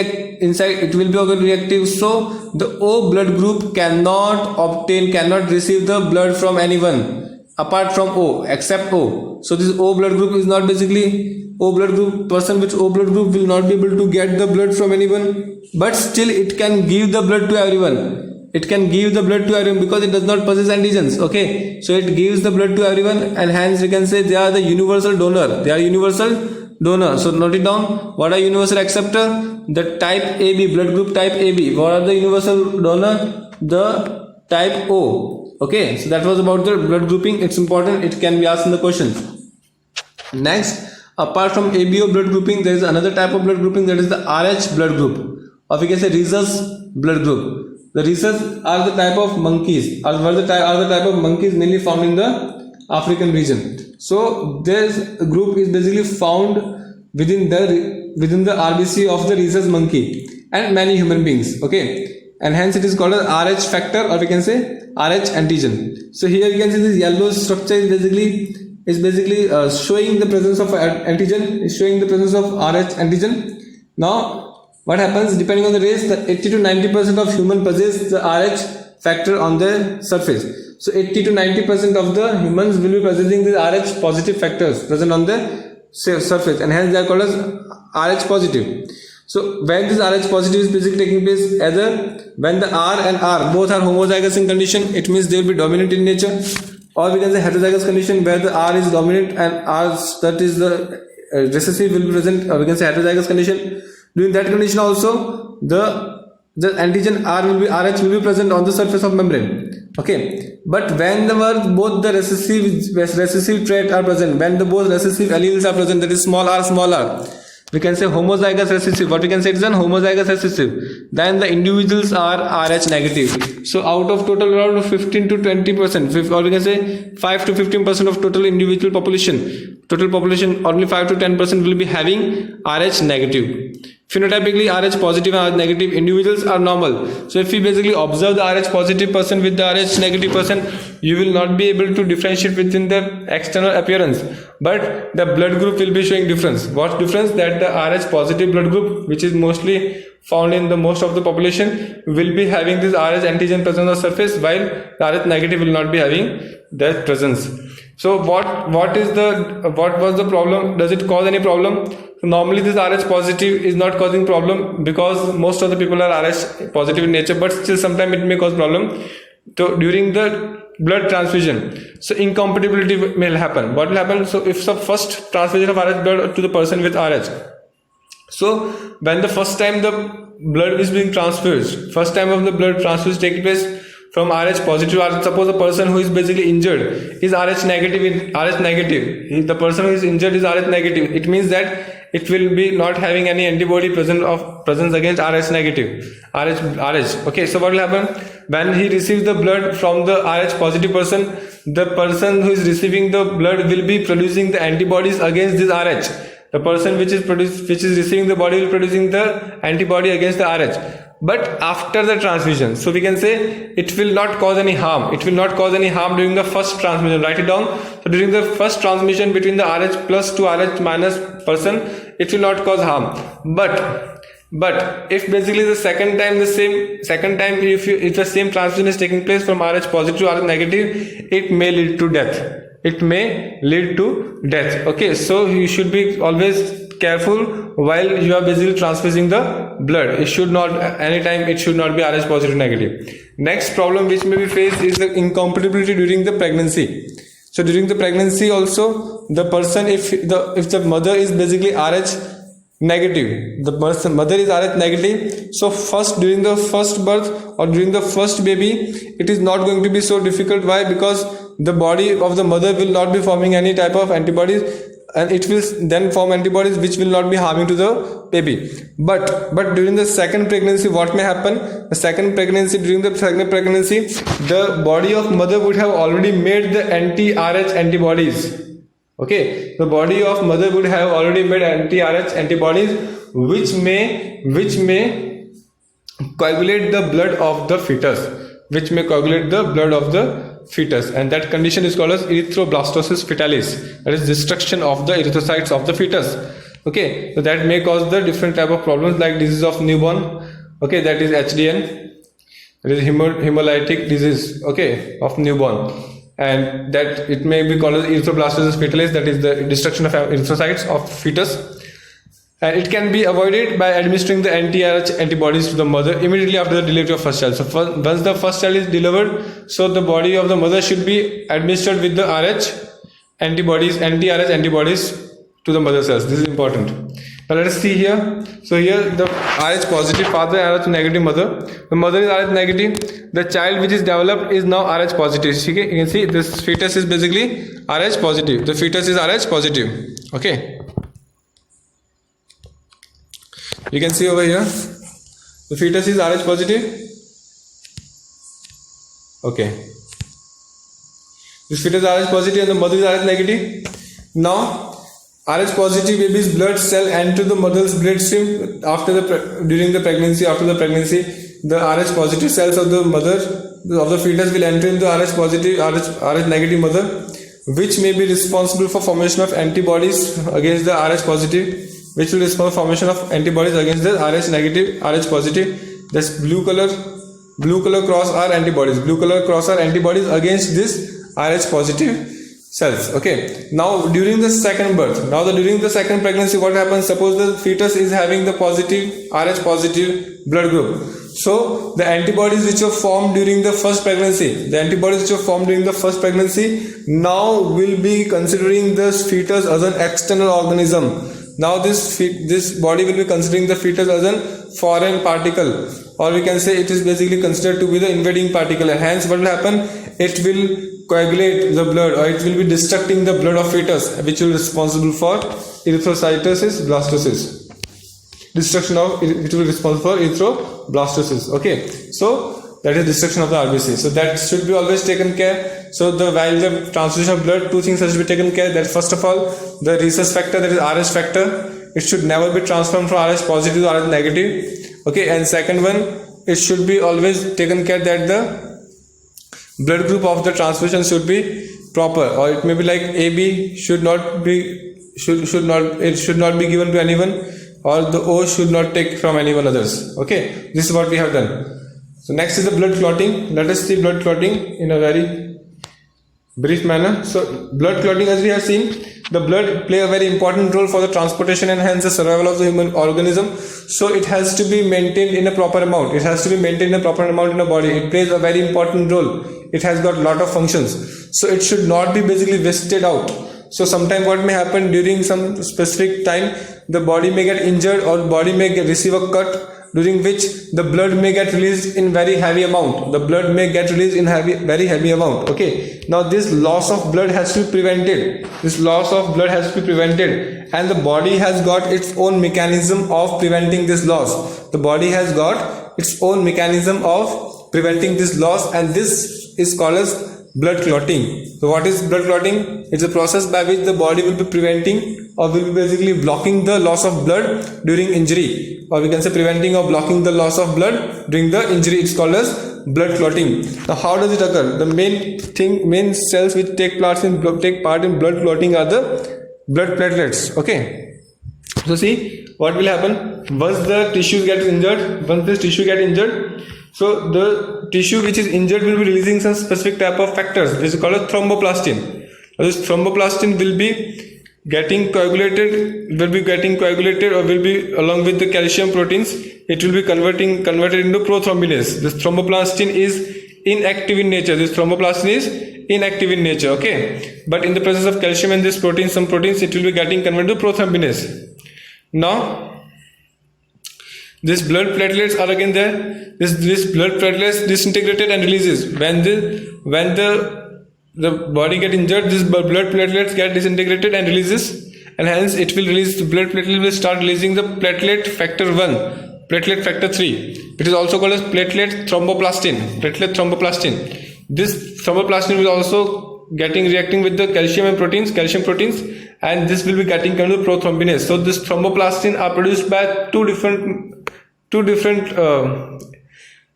inside, it will be also reactive. So the O blood group cannot receive the blood from anyone apart from O, except O. So this O blood group is not basically O blood group, person with O blood group will not be able to get the blood from anyone, but still it can give the blood to everyone. It can give the blood to everyone because it does not possess antigens. Okay, so it gives the blood to everyone, and hence we can say they are the universal donor. They are universal donor. So note it down. What are universal acceptor? The type AB, blood group type AB. What are the universal donor? The type O. Okay, so that was about the blood grouping. It's important. It can be asked in the questions. Next, apart from ABO blood grouping, there is another type of blood grouping, that is the RH blood group, or we can say rhesus blood group. The rhesus are the type of monkeys, are the type of monkeys mainly found in the African region. So this group is basically found within the RBC of the rhesus monkey and many human beings. Okay, and hence it is called as RH factor, or we can say RH antigen. So here you can see this yellow structure is basically showing the presence of antigen, is showing the presence of RH antigen. Now what happens, depending on the race, the 80 to 90% of human possess the RH factor on their surface. So 80 to 90% of the humans will be possessing the RH positive factors present on the surface, and hence they are called as RH positive. So when this RH positive is basically taking place, either when the R and R both are homozygous in condition, it means they will be dominant in nature, or we can say heterozygous condition where the R is dominant and R, that is the recessive, will be present, or we can say heterozygous condition. During that condition also, the antigen RH will be present on the surface of membrane. Okay, but whenever both the recessive trait are present, when the both recessive alleles are present, that is small r, we can say homozygous recessive. What we can say is an homozygous recessive. Then the individuals are RH negative. So out of total around 15 to 20%, or we can say 5 to 15% of total individual population, only 5 to 10% will be having RH negative. Phenotypically, RH positive and RH negative individuals are normal. So if we basically observe the RH positive person with the RH negative person, you will not be able to differentiate within the external appearance, but the blood group will be showing difference. What difference? That the RH positive blood group, which is mostly found in the most of the population, will be having this RH antigen present on the surface, while the RH negative will not be having that presence. So what was the problem? Does it cause any problem? So normally this RH positive is not causing problem because most of the people are RH positive in nature, but still sometimes it may cause problem. So during the blood transfusion, so incompatibility may happen. What will happen? So if the first transfusion of RH blood to the person with RH, so when the first time the blood is being transfused, first time of the blood transfusion taking place from RH positive, or suppose the person who is basically injured is RH negative. The person who is injured is RH negative. It means that it will be not having any antibody presence against RH negative. RH. Okay, so what will happen? When he receives the blood from the RH positive person, the person who is receiving the blood will be producing the antibodies against this RH. The person which is receiving the body will producing the antibody against the RH. But after the transfusion, so we can say it will not cause any harm. It will not cause any harm during the first transmission. Write it down. So during the first transmission between the RH plus to RH minus person, it will not cause harm. But But if basically the second time if the same transfusion is taking place from RH positive to RH negative, it may lead to death. Okay, so you should be always careful while you are basically transfusing the blood. It should not be RH positive negative. Next problem which may be faced is the incompatibility during the pregnancy. So during the pregnancy also, the person, if the mother is basically RH negative, mother is RH negative, so during the first birth or during the first baby, it is not going to be so difficult. Why? Because the body of the mother will not be forming any type of antibodies, and it will then form antibodies which will not be harming to the baby. But during the second pregnancy, what may happen? During the second pregnancy, the body of mother would have already made the anti-RH antibodies. Okay, the body of mother would have already made anti-RH antibodies, which may coagulate the blood of the fetus, and that condition is called as erythroblastosis fetalis, that is destruction of the erythrocytes of the fetus. Okay, so that may cause the different type of problems like disease of newborn, okay, that is HDN, that is hemolytic disease, okay, of newborn, and that it may be called as erythroblastosis fetalis, that is the destruction of erythrocytes of fetus. And it can be avoided by administering the anti-RH antibodies to the mother immediately after the delivery of first child. So once the first child is delivered, so the body of the mother should be administered with the anti-RH antibodies to the mother cells. This is important. Now let us see here. So here the RH positive father and RH negative mother. The mother is RH negative. The child which is developed is now RH positive. Okay, you can see this fetus is basically RH positive. The fetus is RH positive. Okay. You can see over here, the fetus is RH positive. Okay. This fetus is RH positive and the mother is RH negative. Now, RH positive baby's blood cell enter the mother's bloodstream during the pregnancy. After the pregnancy, the RH positive cells of the fetus will enter into RH negative mother, which may be responsible for formation of antibodies against the RH positive. Which will respond to formation of antibodies against the RH negative, RH positive. This blue color cross are antibodies. Blue color cross are antibodies against this RH positive cells. Okay. Now during the second birth, during the second pregnancy, what happens? Suppose the fetus is having the positive RH positive blood group. So the antibodies which were formed during the first pregnancy, now will be considering this fetus as an external organism. Now this body will be considering the fetus as a foreign particle, or we can say it is basically considered to be the invading particle, and hence what will happen? It will coagulate the blood, or it will be destructing the blood of fetus, which will be responsible for erythrocytosis, blastosis. Which will be responsible for erythroblastosis. Okay, so that is destruction of the RBC. So that should be always taken care. So while the transfusion of blood, two things has to be taken care. That first of all, the rhesus factor, that is RH factor, it should never be transformed from RH positive to RH negative. Okay, and second one, it should be always taken care that the blood group of the transfusion should be proper, or it may be like AB should not be given to anyone, or the O should not take from anyone others. Okay, this is what we have done. So next is the blood clotting. Let us see blood clotting in a very brief manner. So blood clotting, as we have seen, the blood play a very important role for the transportation and hence the survival of the human organism. So it has to be maintained in a proper amount. In a body. It plays a very important role. It has got lot of functions. So it should not be basically wasted out. So sometimes what may happen during some specific time, the body may get injured or body may receive a cut, during which the blood may get released in very heavy amount. Very heavy amount. Okay. Now this loss of blood has to be prevented. And the body has got its own mechanism of preventing this loss. And this is called as blood clotting. So what is blood clotting? It's a process by which the body will be preventing or will be basically blocking the loss of blood during injury, or we can say preventing or blocking the loss of blood during the injury. It's called as blood clotting. Now how does it occur? The main cells which take part in blood clotting are the blood platelets. Okay, So see what will happen once the tissues get injured. Once this tissue get injured, so the tissue which is injured will be releasing some specific type of factors. This is called a thromboplastin. Now this thromboplastin will be getting coagulated, or will be along with the calcium proteins. It will be converted into prothrombinase. This thromboplastin is inactive in nature. Okay, but in the presence of calcium and this protein, some proteins, it will be getting converted to prothrombinase. Now these blood platelets are again there. This blood platelets disintegrated and releases when the body get injured. This blood platelets get disintegrated and releases, and hence it will release, the blood platelet will start releasing the platelet factor 1, platelet factor 3. It is also called as platelet thromboplastin. This thromboplastin will also reacting with the calcium proteins, and this will be getting converted to prothrombinase. So this thromboplastin are produced by two different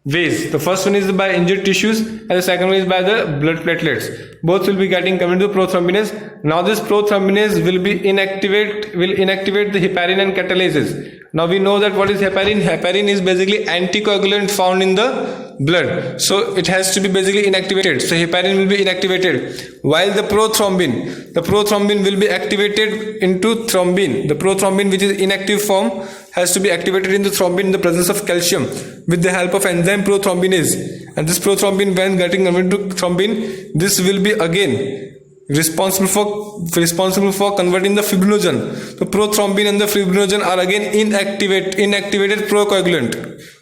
ways. The first one is by injured tissues, and the second one is by the blood platelets. Both will be getting converted to prothrombinase. Now this prothrombinase will inactivate the heparin and catalases. Now we know that what is heparin? Heparin is basically anticoagulant found in the blood. So it has to be basically inactivated. So heparin will be inactivated, while the prothrombin will be activated into thrombin. The prothrombin, which is inactive form, has to be activated into thrombin in the presence of calcium with the help of enzyme prothrombinase. And this prothrombin, when getting converted to thrombin, this will be again responsible for converting the fibrinogen. The prothrombin and the fibrinogen are again inactivated procoagulant.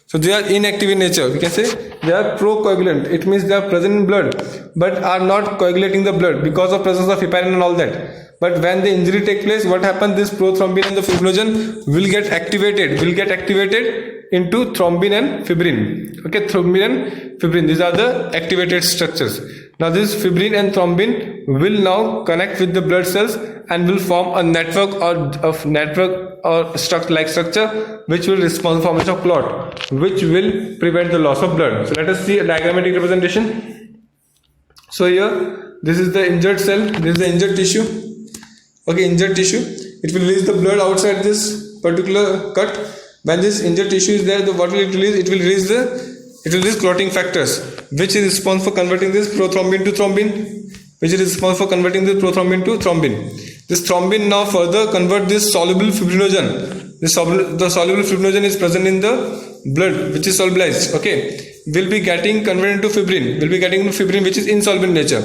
So they are inactive in nature. We can say they are procoagulant. It means they are present in blood but are not coagulating the blood because of presence of heparin and all that. But when the injury takes place, what happens? This prothrombin and the fibrinogen will get activated into thrombin and fibrin. Okay, thrombin and fibrin. These are the activated structures. Now this fibrin and thrombin will now connect with the blood cells and will form a network or structure which will respond to formation of clot, which will prevent the loss of blood. So let us see a diagrammatic representation. So here, this is the injured cell, this is the injured tissue. Okay, injured tissue. It will release the blood outside this particular cut. When this injured tissue is there, what will it release? It will release clotting factors, which is responsible for converting this prothrombin to thrombin. This thrombin now further convert this soluble fibrinogen. The soluble fibrinogen is present in the blood, which is solubilized. Okay, will be getting converted into fibrin. Which is insoluble in nature.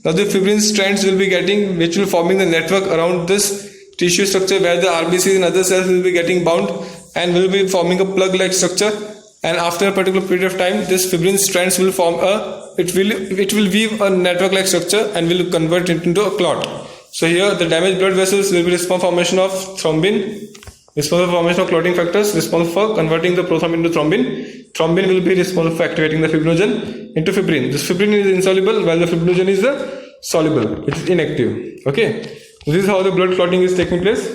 Now the fibrin strands will be which will forming the network around this tissue structure where the RBCs and other cells will be getting bound and will be forming a plug-like structure. And after a particular period of time, this fibrin strands will form it will weave a network-like structure and will convert it into a clot. So here the damaged blood vessels will be responsible for formation of thrombin, responsible for formation of clotting factors, responsible for converting the prothrombin to thrombin. Thrombin will be responsible for activating the fibrinogen into fibrin. This fibrin is insoluble while the fibrinogen is soluble, which is inactive. Okay, so this is how the blood clotting is taking place.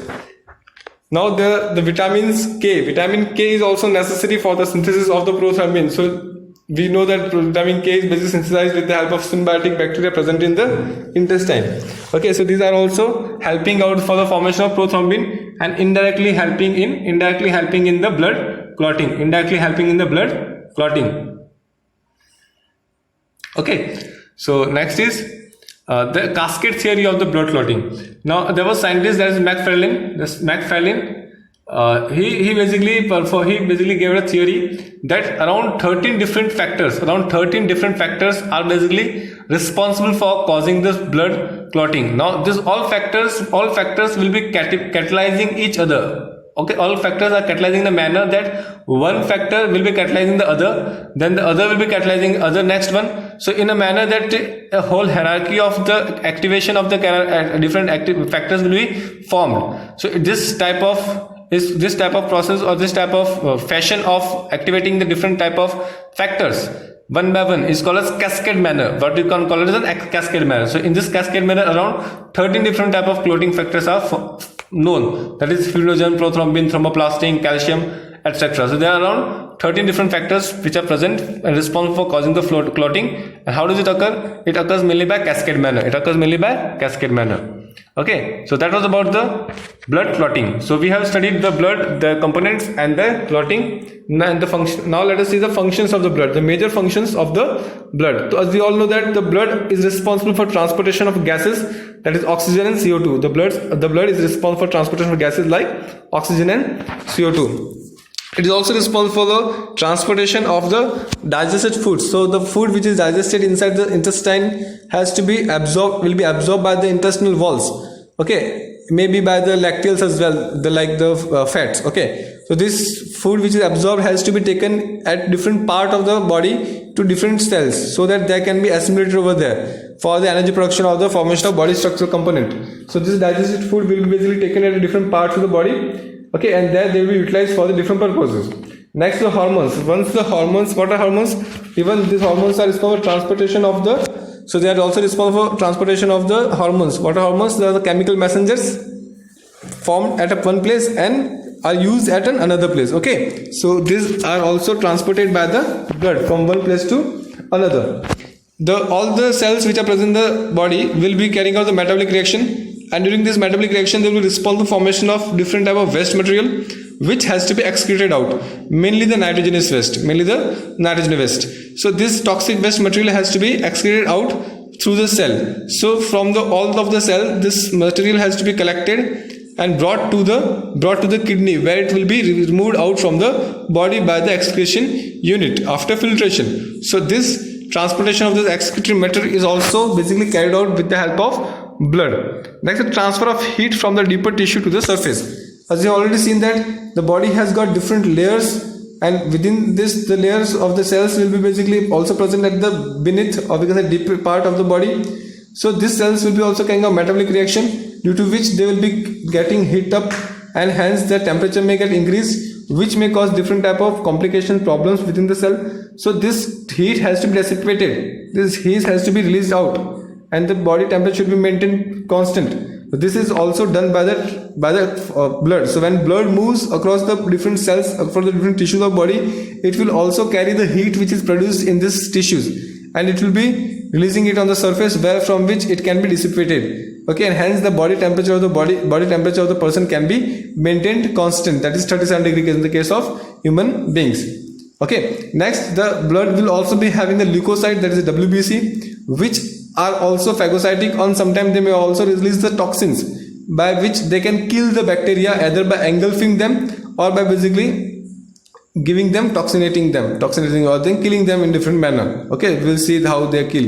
Now the vitamin K is also necessary for the synthesis of the prothrombin. So we know that vitamin K is basically synthesized with the help of symbiotic bacteria present in the intestine. Okay, so these are also helping out for the formation of prothrombin and indirectly helping in the blood clotting. Okay, so next is the cascade theory of the blood clotting. Now there was scientist, that is Macfarlane. He basically gave a theory that around 13 different factors are basically responsible for causing this blood clotting. Now this all factors will be catalyzing each other. Okay, all factors are catalyzing in the manner that one factor will be catalyzing the other, then the other will be catalyzing other next one. So in a manner that a whole hierarchy of the activation of the different active factors will be formed. So this type of process or this type of fashion of activating the different type of factors one by one is called as cascade manner. What you can call it as a cascade manner. So in this cascade manner, around 13 different type of clotting factors are known. That is fibrinogen, prothrombin, thromboplastin, calcium, etc. So there are around 13 different factors which are present and responsible for causing the clotting. And how does it occur? It occurs mainly by cascade manner. Okay, so that was about the blood clotting. So we have studied the blood, the components, and the clotting, and the function. Now let us see the functions of the blood, the major functions of the blood. So as we all know that the blood is responsible for transportation of gases, that is oxygen and CO2. The blood is responsible for transportation of gases like oxygen and CO2. It is also responsible for the transportation of the digested food. So the food which is digested inside the intestine has to be absorbed, will be absorbed by the intestinal walls. Okay, maybe by the lacteals as well, the fats. Okay, so this food which is absorbed has to be taken at different part of the body to different cells, so that they can be assimilated over there for the energy production of the formation of body structural component. So this digested food will be basically taken at different parts of the body. Okay, and there they will be utilized for the different purposes. Next, the hormones. Once the hormones, what are hormones? Even these hormones are responsible for transportation of the, so they are also responsible for transportation of the hormones. What are hormones? They are the chemical messengers formed at one place and are used at another place. Okay, so these are also transported by the blood from one place to another. All the cells which are present in the body will be carrying out the metabolic reaction, and during this metabolic reaction they will respond to the formation of different type of waste material which has to be excreted out, mainly the nitrogenous waste. So this toxic waste material has to be excreted out through the cell. So from all of the cell, this material has to be collected and brought to the kidney, where it will be removed out from the body by the excretion unit after filtration. So this transportation of this excretory matter is also basically carried out with the help of blood. Next, the transfer of heat from the deeper tissue to the surface. As you have already seen that the body has got different layers, and within this the layers of the cells will be basically also present at the beneath, or because the deeper part of the body. So these cells will be also carrying a metabolic reaction, due to which they will be getting heat up, and hence the temperature may get increased, which may cause different type of complication problems within the cell. So this heat has to be dissipated, this heat has to be released out, and the body temperature should be maintained constant. So this is also done by the blood. So when blood moves across the different cells, across the different tissues of body, it will also carry the heat which is produced in these tissues, and it will be releasing it on the surface, where from which it can be dissipated. Okay, and hence the body temperature of the person can be maintained constant, that is 37 degrees in the case of human beings. Okay, next, the blood will also be having the leukocyte, that is the WBC, which are also phagocytic, and sometimes they may also release the toxins by which they can kill the bacteria, either by engulfing them or by basically giving them, toxinating or then killing them in different manner. Okay, we'll see how they kill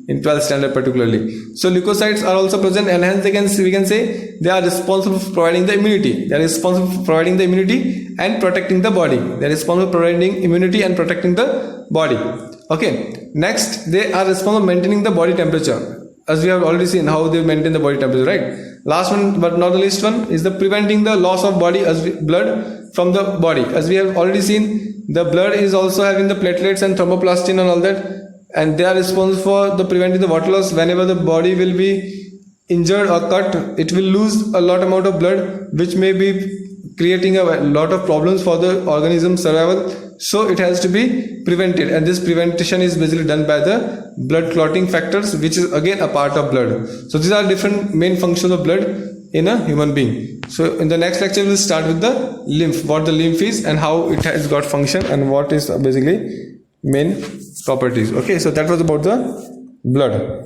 in 12th standard particularly. So leukocytes are also present, and hence we can say they are responsible for providing the immunity. They are responsible for providing the immunity and protecting the body. They are responsible for providing immunity and protecting the body. Okay, next, they are responsible for maintaining the body temperature, as we have already seen how they maintain the body temperature, right? Last one but not the least one is the preventing the loss of blood from the body. As we have already seen, the blood is also having the platelets and thermoplastin and all that, and they are responsible for the preventing the water loss. Whenever the body will be injured or cut, it will lose a lot amount of blood, which may be creating a lot of problems for the organism survival. So it has to be prevented, and this prevention is basically done by the blood clotting factors, which is again a part of blood. So these are different main functions of blood in a human being. So in the next lecture we'll start with the lymph, what the lymph is and how it has got function and what is basically main properties. Okay, so that was about the blood.